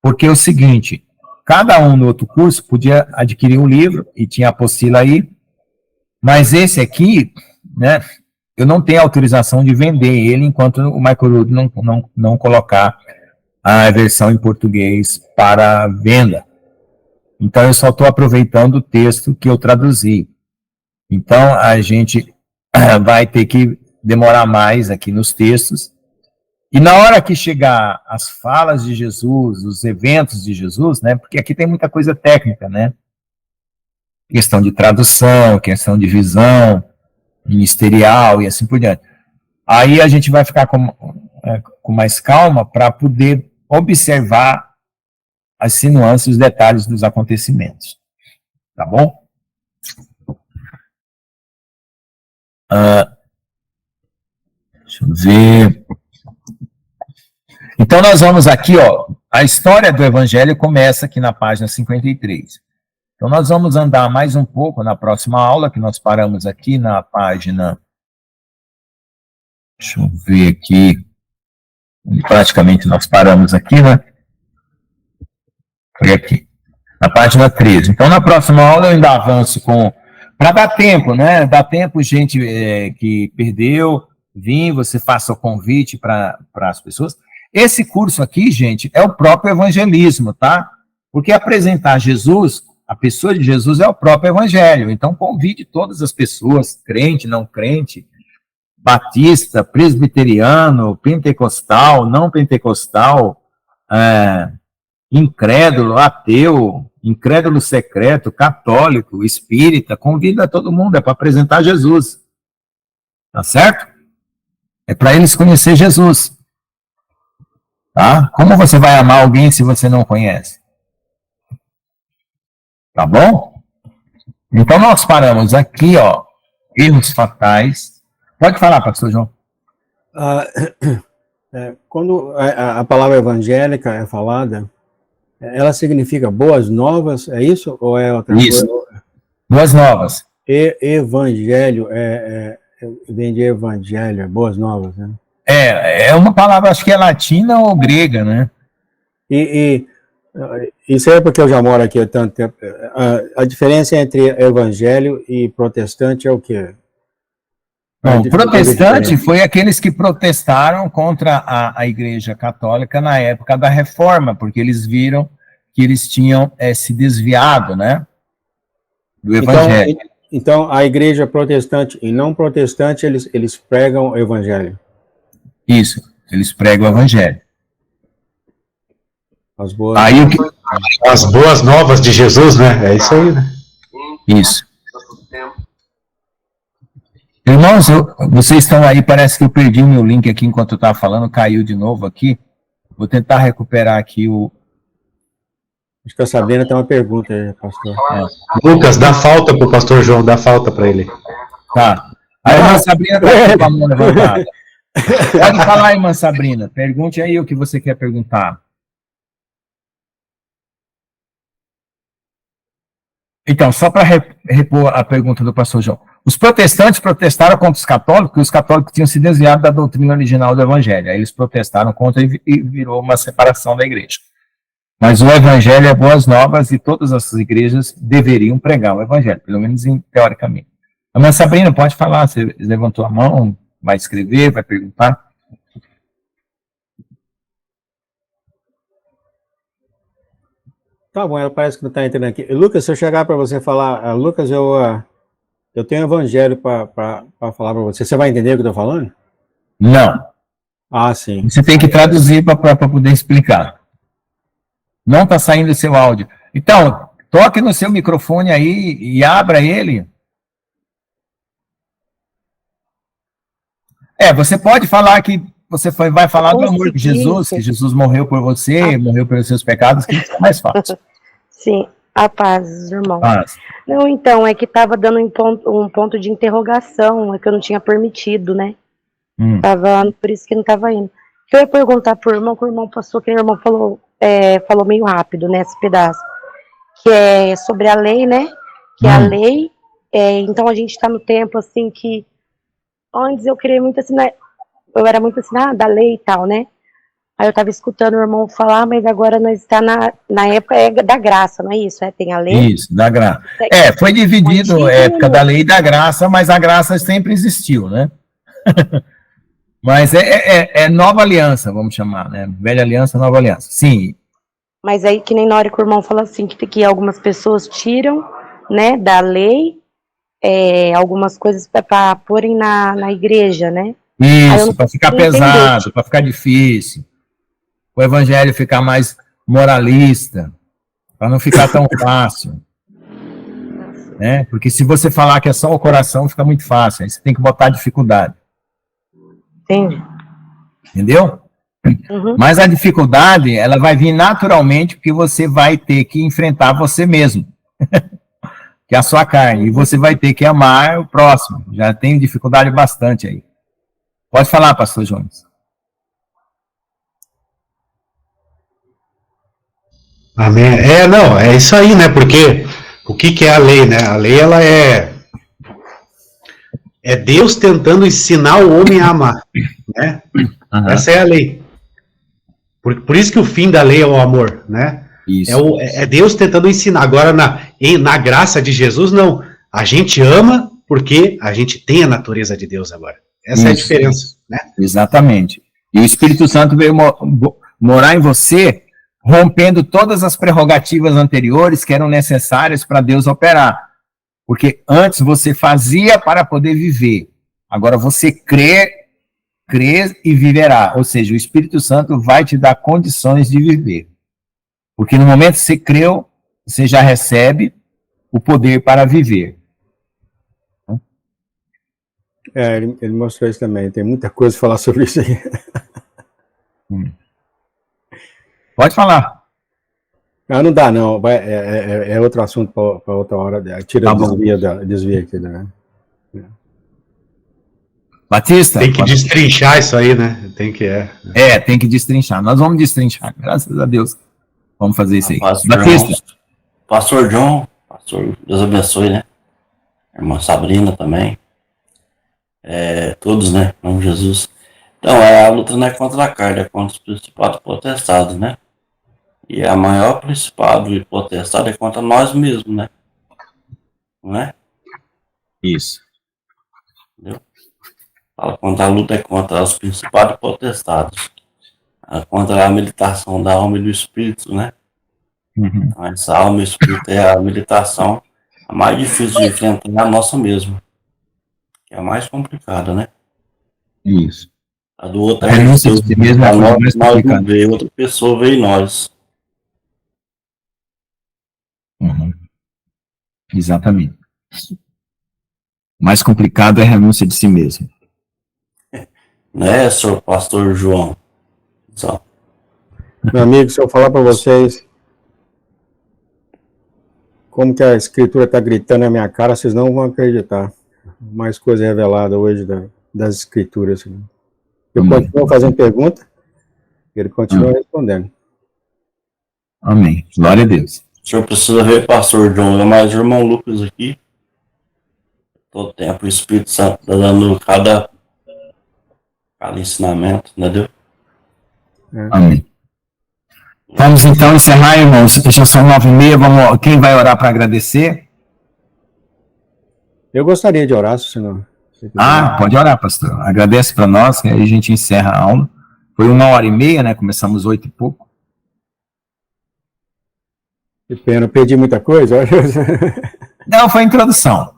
porque é o seguinte, cada um no outro curso podia adquirir um livro, e tinha a apostila aí, mas esse aqui, né, eu não tenho autorização de vender ele enquanto o Michael Rudin não colocar a versão em português para venda. Então, eu só estou aproveitando o texto que eu traduzi. Então, a gente vai ter que demorar mais aqui nos textos. E na hora que chegar as falas de Jesus, os eventos de Jesus, né, porque aqui tem muita coisa técnica, né? Questão de tradução, questão de visão, ministerial e assim por diante. Aí a gente vai ficar com mais calma para poder observar as nuances, os detalhes dos acontecimentos. Tá bom? Deixa eu ver. Então nós vamos aqui, a história do Evangelho começa aqui na página 53. Então, nós vamos andar mais um pouco na próxima aula, que nós paramos aqui na página... Deixa eu ver aqui. Praticamente nós paramos aqui, né? Foi aqui. Na página 13. Então, na próxima aula eu ainda avanço com... Para dar tempo, né? Dá tempo, gente que perdeu, você faça o convite para as pessoas. Esse curso aqui, gente, é o próprio evangelismo, tá? Porque apresentar Jesus... A pessoa de Jesus é o próprio evangelho, então convide todas as pessoas, crente, não crente, batista, presbiteriano, pentecostal, não pentecostal, incrédulo, ateu, incrédulo secreto, católico, espírita, convida todo mundo, é para apresentar Jesus. Tá certo? É para eles conhecer Jesus. Tá? Como você vai amar alguém se você não conhece? Tá bom? Então nós paramos aqui, ó, erros fatais. Pode falar, pastor João. Quando a palavra evangélica é falada, ela significa boas novas, é isso? Ou é outra Isso. coisa? Boas novas. Evangelho, vem de evangelho, boas novas, né? É uma palavra, acho que é latina ou grega, né? Isso é porque eu já moro aqui há tanto tempo. A diferença entre evangelho e protestante é o quê? Não, protestante foi aqueles que protestaram contra a Igreja Católica na época da Reforma, porque eles viram que eles tinham se desviado, né, do Evangelho. Então, a Igreja protestante e não protestante, eles pregam o Evangelho. Isso, eles pregam o Evangelho. As boas novas de Jesus, né? É isso aí, né? Isso. Irmãos, vocês estão aí, parece que eu perdi o meu link aqui enquanto eu estava falando, caiu de novo aqui. Vou tentar recuperar aqui o... Acho que a Sabrina tem uma pergunta aí, pastor. Lucas, dá falta pro pastor João, dá falta para ele. Tá. A irmã Sabrina está com a mão levantada. Pode falar, irmã Sabrina. Pergunte aí o que você quer perguntar. Então, só para repor a pergunta do pastor João. Os protestantes protestaram contra os católicos, porque os católicos tinham se desviado da doutrina original do evangelho. Aí eles protestaram contra e virou uma separação da igreja. Mas o evangelho é boas novas e todas as igrejas deveriam pregar o evangelho, pelo menos teoricamente. A irmã Sabrina, pode falar, você levantou a mão, vai escrever, vai perguntar. Tá bom, ela parece que não está entrando aqui. Lucas, se eu chegar para você falar, Lucas, eu tenho evangelho para falar para você. Você vai entender o que eu estou falando? Não. Ah, sim. Você tem que traduzir para poder explicar. Não está saindo o seu áudio. Então, toque no seu microfone aí e abra ele. Você pode falar que você vai falar do amor de Jesus, que Jesus morreu por você, morreu pelos seus pecados, que fica mais fácil. Sim, a paz, irmão. Paz. Não, então, é que estava dando um ponto de interrogação, é que eu não tinha permitido, né? Tava, por isso que não estava indo. Eu ia perguntar pro irmão, que o irmão passou, que o irmão falou meio rápido, né, esse pedaço, que é sobre a lei, né? Que a lei, então a gente está no tempo, assim, que antes eu queria muito, assim, eu era muito assim, da lei e tal, né? Aí eu tava escutando o irmão falar, mas agora nós está na época da graça, não é isso? Tem a lei? Isso, da graça. Foi dividido a época da lei e da graça, mas a graça sempre existiu, né? Mas é nova aliança, vamos chamar, né? Velha aliança, nova aliança. Sim. Mas aí, que nem na hora que o irmão falou assim, que algumas pessoas tiram, né, da lei, algumas coisas para porem na igreja, né? Isso, para ficar pesado, para ficar difícil. O evangelho ficar mais moralista, para não ficar tão fácil. Né? Porque se você falar que é só o coração, fica muito fácil. Aí você tem que botar dificuldade. Entendi. Entendeu? Uhum. Mas a dificuldade, ela vai vir naturalmente, porque você vai ter que enfrentar você mesmo. Que é a sua carne. E você vai ter que amar o próximo. Já tem dificuldade bastante aí. Pode falar, pastor Jones. Amém. É isso aí, né? Porque o que é a lei, né? A lei, ela é Deus tentando ensinar o homem a amar, né? Uhum. Essa é a lei. Por isso que o fim da lei é o amor, né? Isso. É Deus tentando ensinar. Agora, na graça de Jesus, não. A gente ama porque a gente tem a natureza de Deus agora. Essa é a diferença, né? Exatamente. E o Espírito Santo veio morar em você, rompendo todas as prerrogativas anteriores que eram necessárias para Deus operar. Porque antes você fazia para poder viver. Agora você crê e viverá. Ou seja, o Espírito Santo vai te dar condições de viver. Porque no momento que você creu, você já recebe o poder para viver. Ele mostrou isso também. Tem muita coisa a falar sobre isso aí. Pode falar. Não dá, não. É outro assunto para outra hora. Tira, desvia aqui, né? Batista? Tem que destrinchar isso aí, né? Tem que destrinchar. Nós vamos destrinchar, graças a Deus. Vamos fazer isso aí. Batista. Pastor John, Deus abençoe, né? Irmã Sabrina também. Todos, né? Em nome de Jesus. Então, a luta não é contra a carne, é contra os principados e potestades, né? E a maior principado e potestade é contra nós mesmos, né? Não é? Isso. Entendeu? Fala contra a luta é contra os principados e potestades. Contra a militação da alma e do espírito, né? Então, essa alma e o espírito é a militação a mais difícil de enfrentar, é a nossa mesma. Que é a mais complicada, né? Isso. A do outro a renúncia de si mesmo é a mais complicada. Outra pessoa vê em nós. Exatamente. O mais complicado é a renúncia de si mesmo. Né, senhor pastor João? Só. Meu amigo, se eu falar para vocês como que a escritura está gritando na minha cara, vocês não vão acreditar. Mais coisa revelada hoje das escrituras. Eu continuo fazendo pergunta, ele continua respondendo. Amém. Glória a Deus. O senhor precisa ver pastor João, mas o irmão Lucas aqui, todo tempo o Espírito Santo está dando cada ensinamento, entendeu? Amém. Vamos então encerrar, irmãos. Já são 9h30. Quem vai orar para agradecer? Eu gostaria de orar, se não. Pode orar, pastor. Agradece para nós, que aí a gente encerra a aula. Foi 1h30, né? Começamos 8 e pouco. Que pena, eu perdi muita coisa. Não, foi a introdução.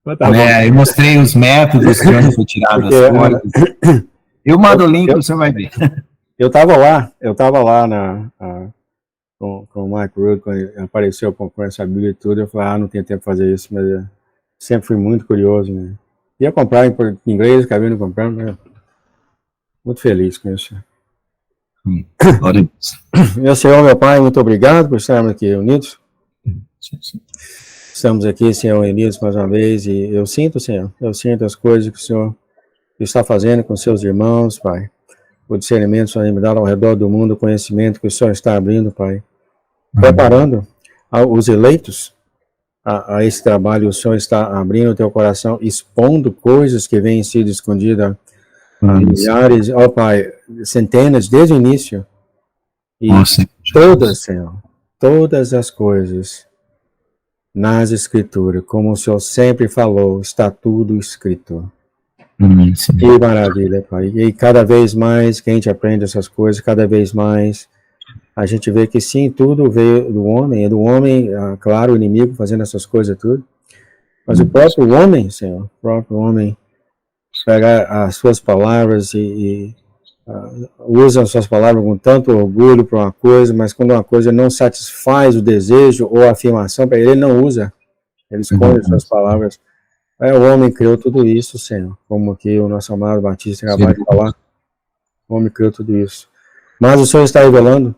Eu mostrei os métodos de onde foi tirado as coisas. Eu mando o link, você vai ver. Eu estava lá com o Mike Rood, quando ele apareceu com essa Bíblia e tudo. Eu falei, não tenho tempo para fazer isso, mas eu sempre fui muito curioso. Né? Ia comprar em inglês, acabei não comprando, mas muito feliz com isso. Meu Senhor, meu Pai, muito obrigado por estarmos aqui unidos. Estamos aqui, Senhor, unidos mais uma vez, e eu sinto, Senhor, as coisas que o Senhor está fazendo com seus irmãos, Pai. O discernimento, Senhor, me dá ao redor do mundo, o conhecimento que o Senhor está abrindo, Pai. Preparando os eleitos a esse trabalho, o Senhor está abrindo o teu coração, expondo coisas que vêm sido escondidas há milhares, Pai, centenas, desde o início. E todas, Senhor, todas as coisas nas Escrituras, como o Senhor sempre falou, está tudo escrito. Que maravilha, Pai. E cada vez mais que a gente aprende essas coisas, cada vez mais a gente vê que sim, tudo veio do homem, claro, o inimigo fazendo essas coisas tudo, mas o próprio homem, Senhor, o próprio homem pega as suas palavras e usa as suas palavras com tanto orgulho para uma coisa, mas quando uma coisa não satisfaz o desejo ou a afirmação para ele, não usa, ele esconde as suas palavras. O homem criou tudo isso, Senhor, como aqui o nosso amado Batista acabou de falar. O homem criou tudo isso. Mas o Senhor está revelando,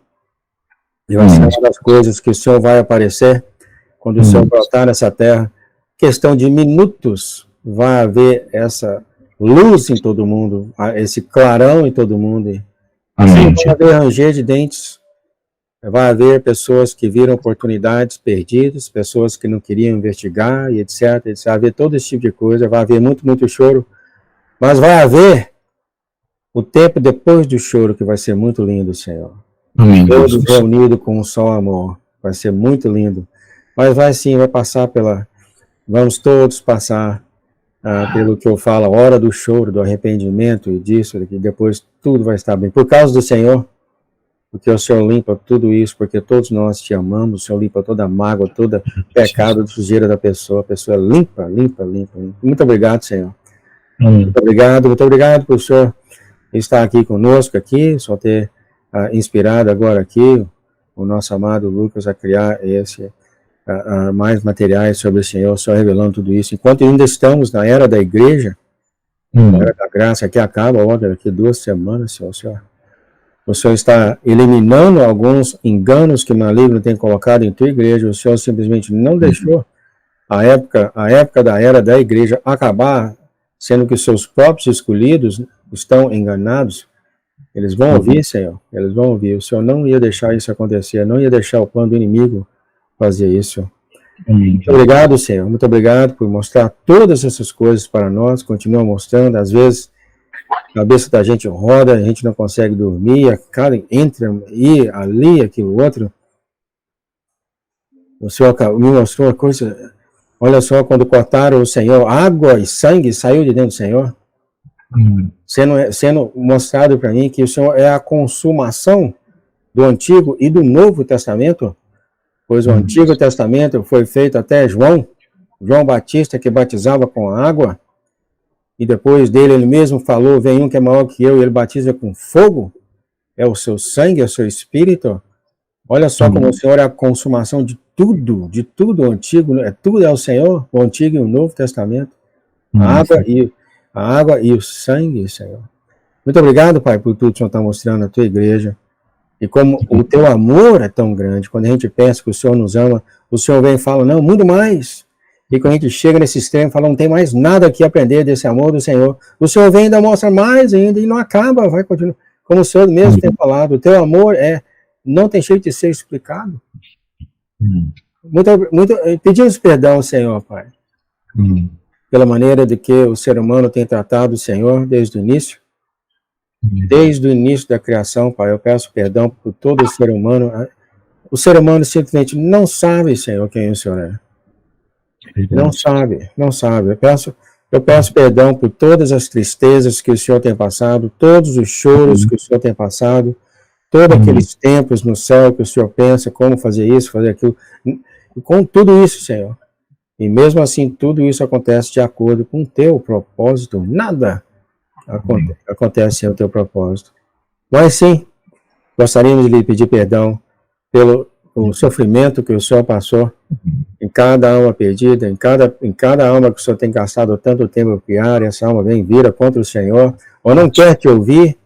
e vai ser uma das coisas que o Senhor vai aparecer, quando o Senhor brotar nessa terra, questão de minutos, vai haver essa luz em todo mundo, esse clarão em todo mundo. Assim, vai haver ranger de dentes, vai haver pessoas que viram oportunidades perdidas, pessoas que não queriam investigar, e etc, etc. Vai haver todo esse tipo de coisa, vai haver muito, muito choro, mas vai haver o tempo depois do choro, que vai ser muito lindo, Senhor. Todos reunidos com um só amor, vai ser muito lindo. Mas vai sim, vamos todos passar pelo que eu falo, a hora do choro, do arrependimento e disso, que depois tudo vai estar bem. Por causa do Senhor, porque o Senhor limpa tudo isso, porque todos nós te amamos, o Senhor limpa toda mágoa, todo pecado, sujeira da pessoa, a pessoa limpa. Muito obrigado, Senhor. Muito obrigado por o senhor estar aqui conosco, aqui, só ter inspirado agora aqui o nosso amado Lucas a criar mais materiais sobre o Senhor, só revelando tudo isso. Enquanto ainda estamos na era da igreja, na era da graça, que acaba, daqui 2 semanas, Senhor. O Senhor está eliminando alguns enganos que o maligno tem colocado em tua igreja, o Senhor simplesmente não deixou a época da era da igreja acabar, sendo que os seus próprios escolhidos estão enganados. Eles vão ouvir, Senhor, eles vão ouvir. O Senhor não ia deixar isso acontecer, não ia deixar o plano do inimigo fazer isso. Muito obrigado, Senhor, muito obrigado por mostrar todas essas coisas para nós, continua mostrando. Às vezes a cabeça da gente roda, a gente não consegue dormir, a cara entra ali, aquilo outro. O Senhor me mostrou uma coisa, olha só, quando cortaram o Senhor, água e sangue saiu de dentro do Senhor, sendo mostrado para mim que o Senhor é a consumação do Antigo e do Novo Testamento, pois o Antigo Testamento foi feito até João Batista, que batizava com água, e depois dele ele mesmo falou, vem um que é maior que eu, e ele batiza com fogo, é o seu sangue, é o seu espírito. Olha só como o Senhor é a consumação de tudo o Antigo, tudo é o Senhor, o Antigo e o Novo Testamento, a água e o sangue, Senhor. Muito obrigado, Pai, por tudo que o Senhor está mostrando na tua igreja, e como o teu amor é tão grande, quando a gente pensa que o Senhor nos ama, o Senhor vem e fala, não, muito mais. E quando a gente chega nesse extremo, fala, não tem mais nada aqui a aprender desse amor do Senhor. O Senhor vem e ainda mostra mais ainda, e não acaba, vai continuar. Como o Senhor mesmo tem falado, o teu amor não tem jeito de ser explicado. Pedimos perdão, Senhor, Pai, pela maneira de que o ser humano tem tratado o Senhor desde o início. Desde o início da criação, Pai, eu peço perdão por todo o ser humano. O ser humano simplesmente não sabe, Senhor, quem o Senhor é. Não sabe. Eu peço perdão por todas as tristezas que o Senhor tem passado, todos os choros que o Senhor tem passado, todos aqueles tempos no céu que o Senhor pensa como fazer isso, fazer aquilo. E com tudo isso, Senhor, e mesmo assim tudo isso acontece de acordo com o teu propósito, nada acontece sem o teu propósito. Mas sim, gostaríamos de lhe pedir perdão pelo sofrimento que o Senhor passou em cada alma perdida, em cada alma que o Senhor tem gastado tanto tempo a criar, essa alma vem vira contra o Senhor, ou não quer te ouvir,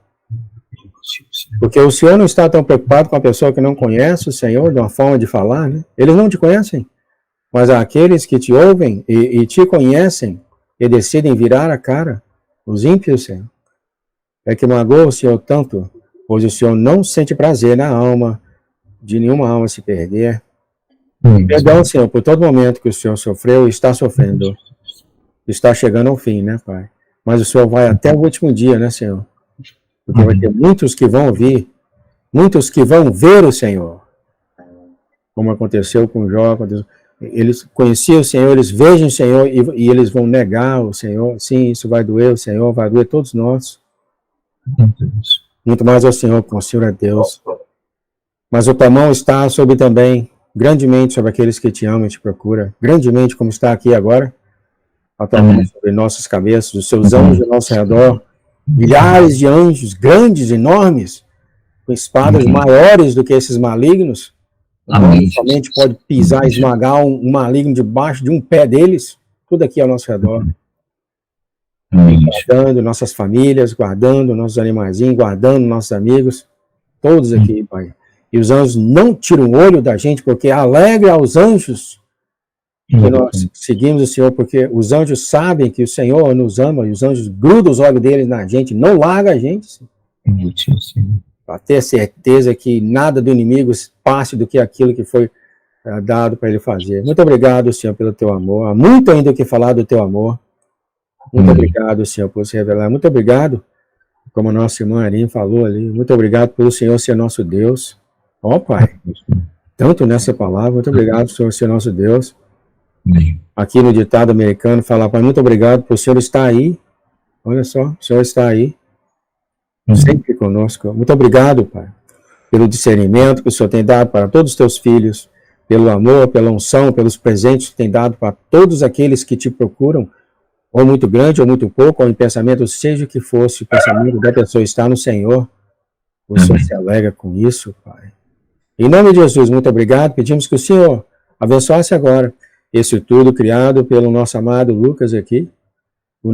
porque o Senhor não está tão preocupado com a pessoa que não conhece o Senhor, de uma forma de falar, né? Eles não te conhecem, mas aqueles que te ouvem e te conhecem e decidem virar a cara, os ímpios, Senhor, é que magoa o Senhor tanto, pois o Senhor não sente prazer na alma, de nenhuma alma se perder. Perdão, Senhor, por todo momento que o Senhor sofreu e está sofrendo. Está chegando ao fim, né, Pai? Mas o Senhor vai até o último dia, né, Senhor? Porque vai ter muitos que vão ouvir, muitos que vão ver o Senhor. Como aconteceu com Jó, eles conheciam o Senhor, eles vejam o Senhor e eles vão negar o Senhor. Sim, isso vai doer o Senhor, vai doer todos nós. Muito mais ao Senhor, com o Senhor é Deus. Mas a tua mão está grandemente sobre aqueles que te amam e te procuram, grandemente como está aqui agora, a tua mão sobre nossas cabeças, os seus anjos ao nosso redor, milhares de anjos, grandes, enormes, com espadas maiores do que esses malignos, somente pode pisar e esmagar um maligno debaixo de um pé deles, tudo aqui ao nosso redor. Guardando nossas famílias, guardando nossos animaizinhos, guardando nossos amigos, todos aqui, Pai. E os anjos não tiram o olho da gente, porque alegra aos anjos que nós seguimos o Senhor, porque os anjos sabem que o Senhor nos ama, e os anjos grudam os olhos deles na gente, não larga a gente. Para ter certeza que nada do inimigo passe do que aquilo que foi dado para ele fazer. Muito obrigado, Senhor, pelo teu amor. Há muito ainda o que falar do teu amor. Muito obrigado, Senhor, por se revelar. Muito obrigado, como a nossa irmã Arim falou ali, muito obrigado pelo Senhor ser nosso Deus. Ó, Pai, tanto nessa palavra, muito obrigado, Senhor, ser nosso Deus. Aqui no ditado americano, fala, Pai, muito obrigado por o Senhor estar aí. Olha só, o Senhor está aí, sempre conosco. Muito obrigado, Pai, pelo discernimento que o Senhor tem dado para todos os teus filhos, pelo amor, pela unção, pelos presentes que tem dado para todos aqueles que te procuram. ou muito grande, ou muito pouco, ou em pensamento, seja o que fosse, o pensamento da pessoa está no Senhor, o Senhor se alegra com isso, Pai. Em nome de Jesus, muito obrigado. Pedimos que o Senhor abençoasse agora esse tudo criado pelo nosso amado Lucas aqui, o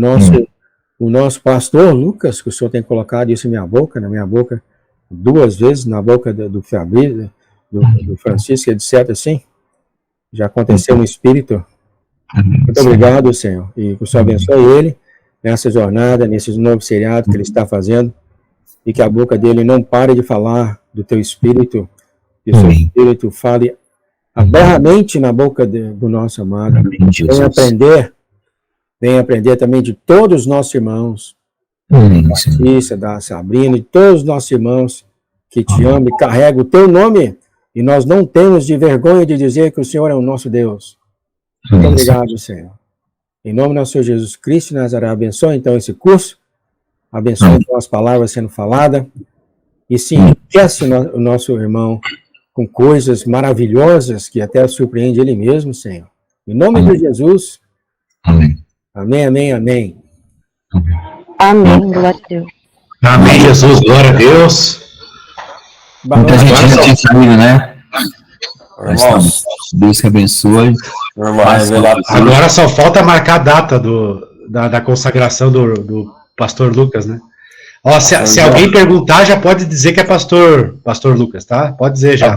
nosso pastor Lucas, que o Senhor tem colocado isso na minha boca, 2 vezes, na boca do Fabrício, do Francisco, etc. Assim, já aconteceu no Espírito. Muito obrigado, Senhor, e que o Senhor abençoe ele nessa jornada, nesse novo seriado que ele está fazendo, e que a boca dele não pare de falar do teu Espírito, que o seu Espírito fale abertamente na boca do nosso amado. Venha aprender também de todos os nossos irmãos, da Patrícia, da Sabrina, de todos os nossos irmãos que te amam e carregam o teu nome, e nós não temos de vergonha de dizer que o Senhor é o nosso Deus. Muito obrigado, Senhor. Em nome do nosso Senhor Jesus Cristo de Nazaré, abençoe então esse curso, abençoe então as palavras sendo faladas, e sim, enriquece o nosso irmão com coisas maravilhosas que até surpreende ele mesmo, Senhor. Em nome de Jesus. Amém. Amém, amém, amém. Amém, glória a Deus. Amém, Jesus, glória a Deus. Muita gente já tinha saído, né? Irmãos, Deus que abençoe. Agora só falta marcar a data da consagração do pastor Lucas, né? Ó, se alguém perguntar, já pode dizer que é pastor Lucas, tá? Pode dizer já.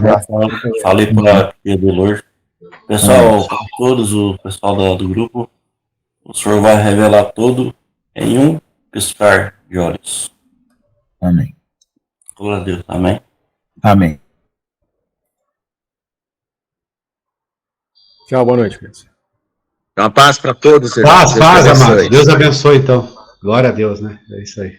Falei para Pedro Lourdes. Pessoal, todos, o pessoal do grupo, o Senhor vai revelar tudo em um piscar de olhos. Amém. Glória a Deus. Amém. Amém. Tchau, boa noite, Pedro. Uma paz para todos. Paz, amado. Deus abençoe, então. Glória a Deus, né? É isso aí.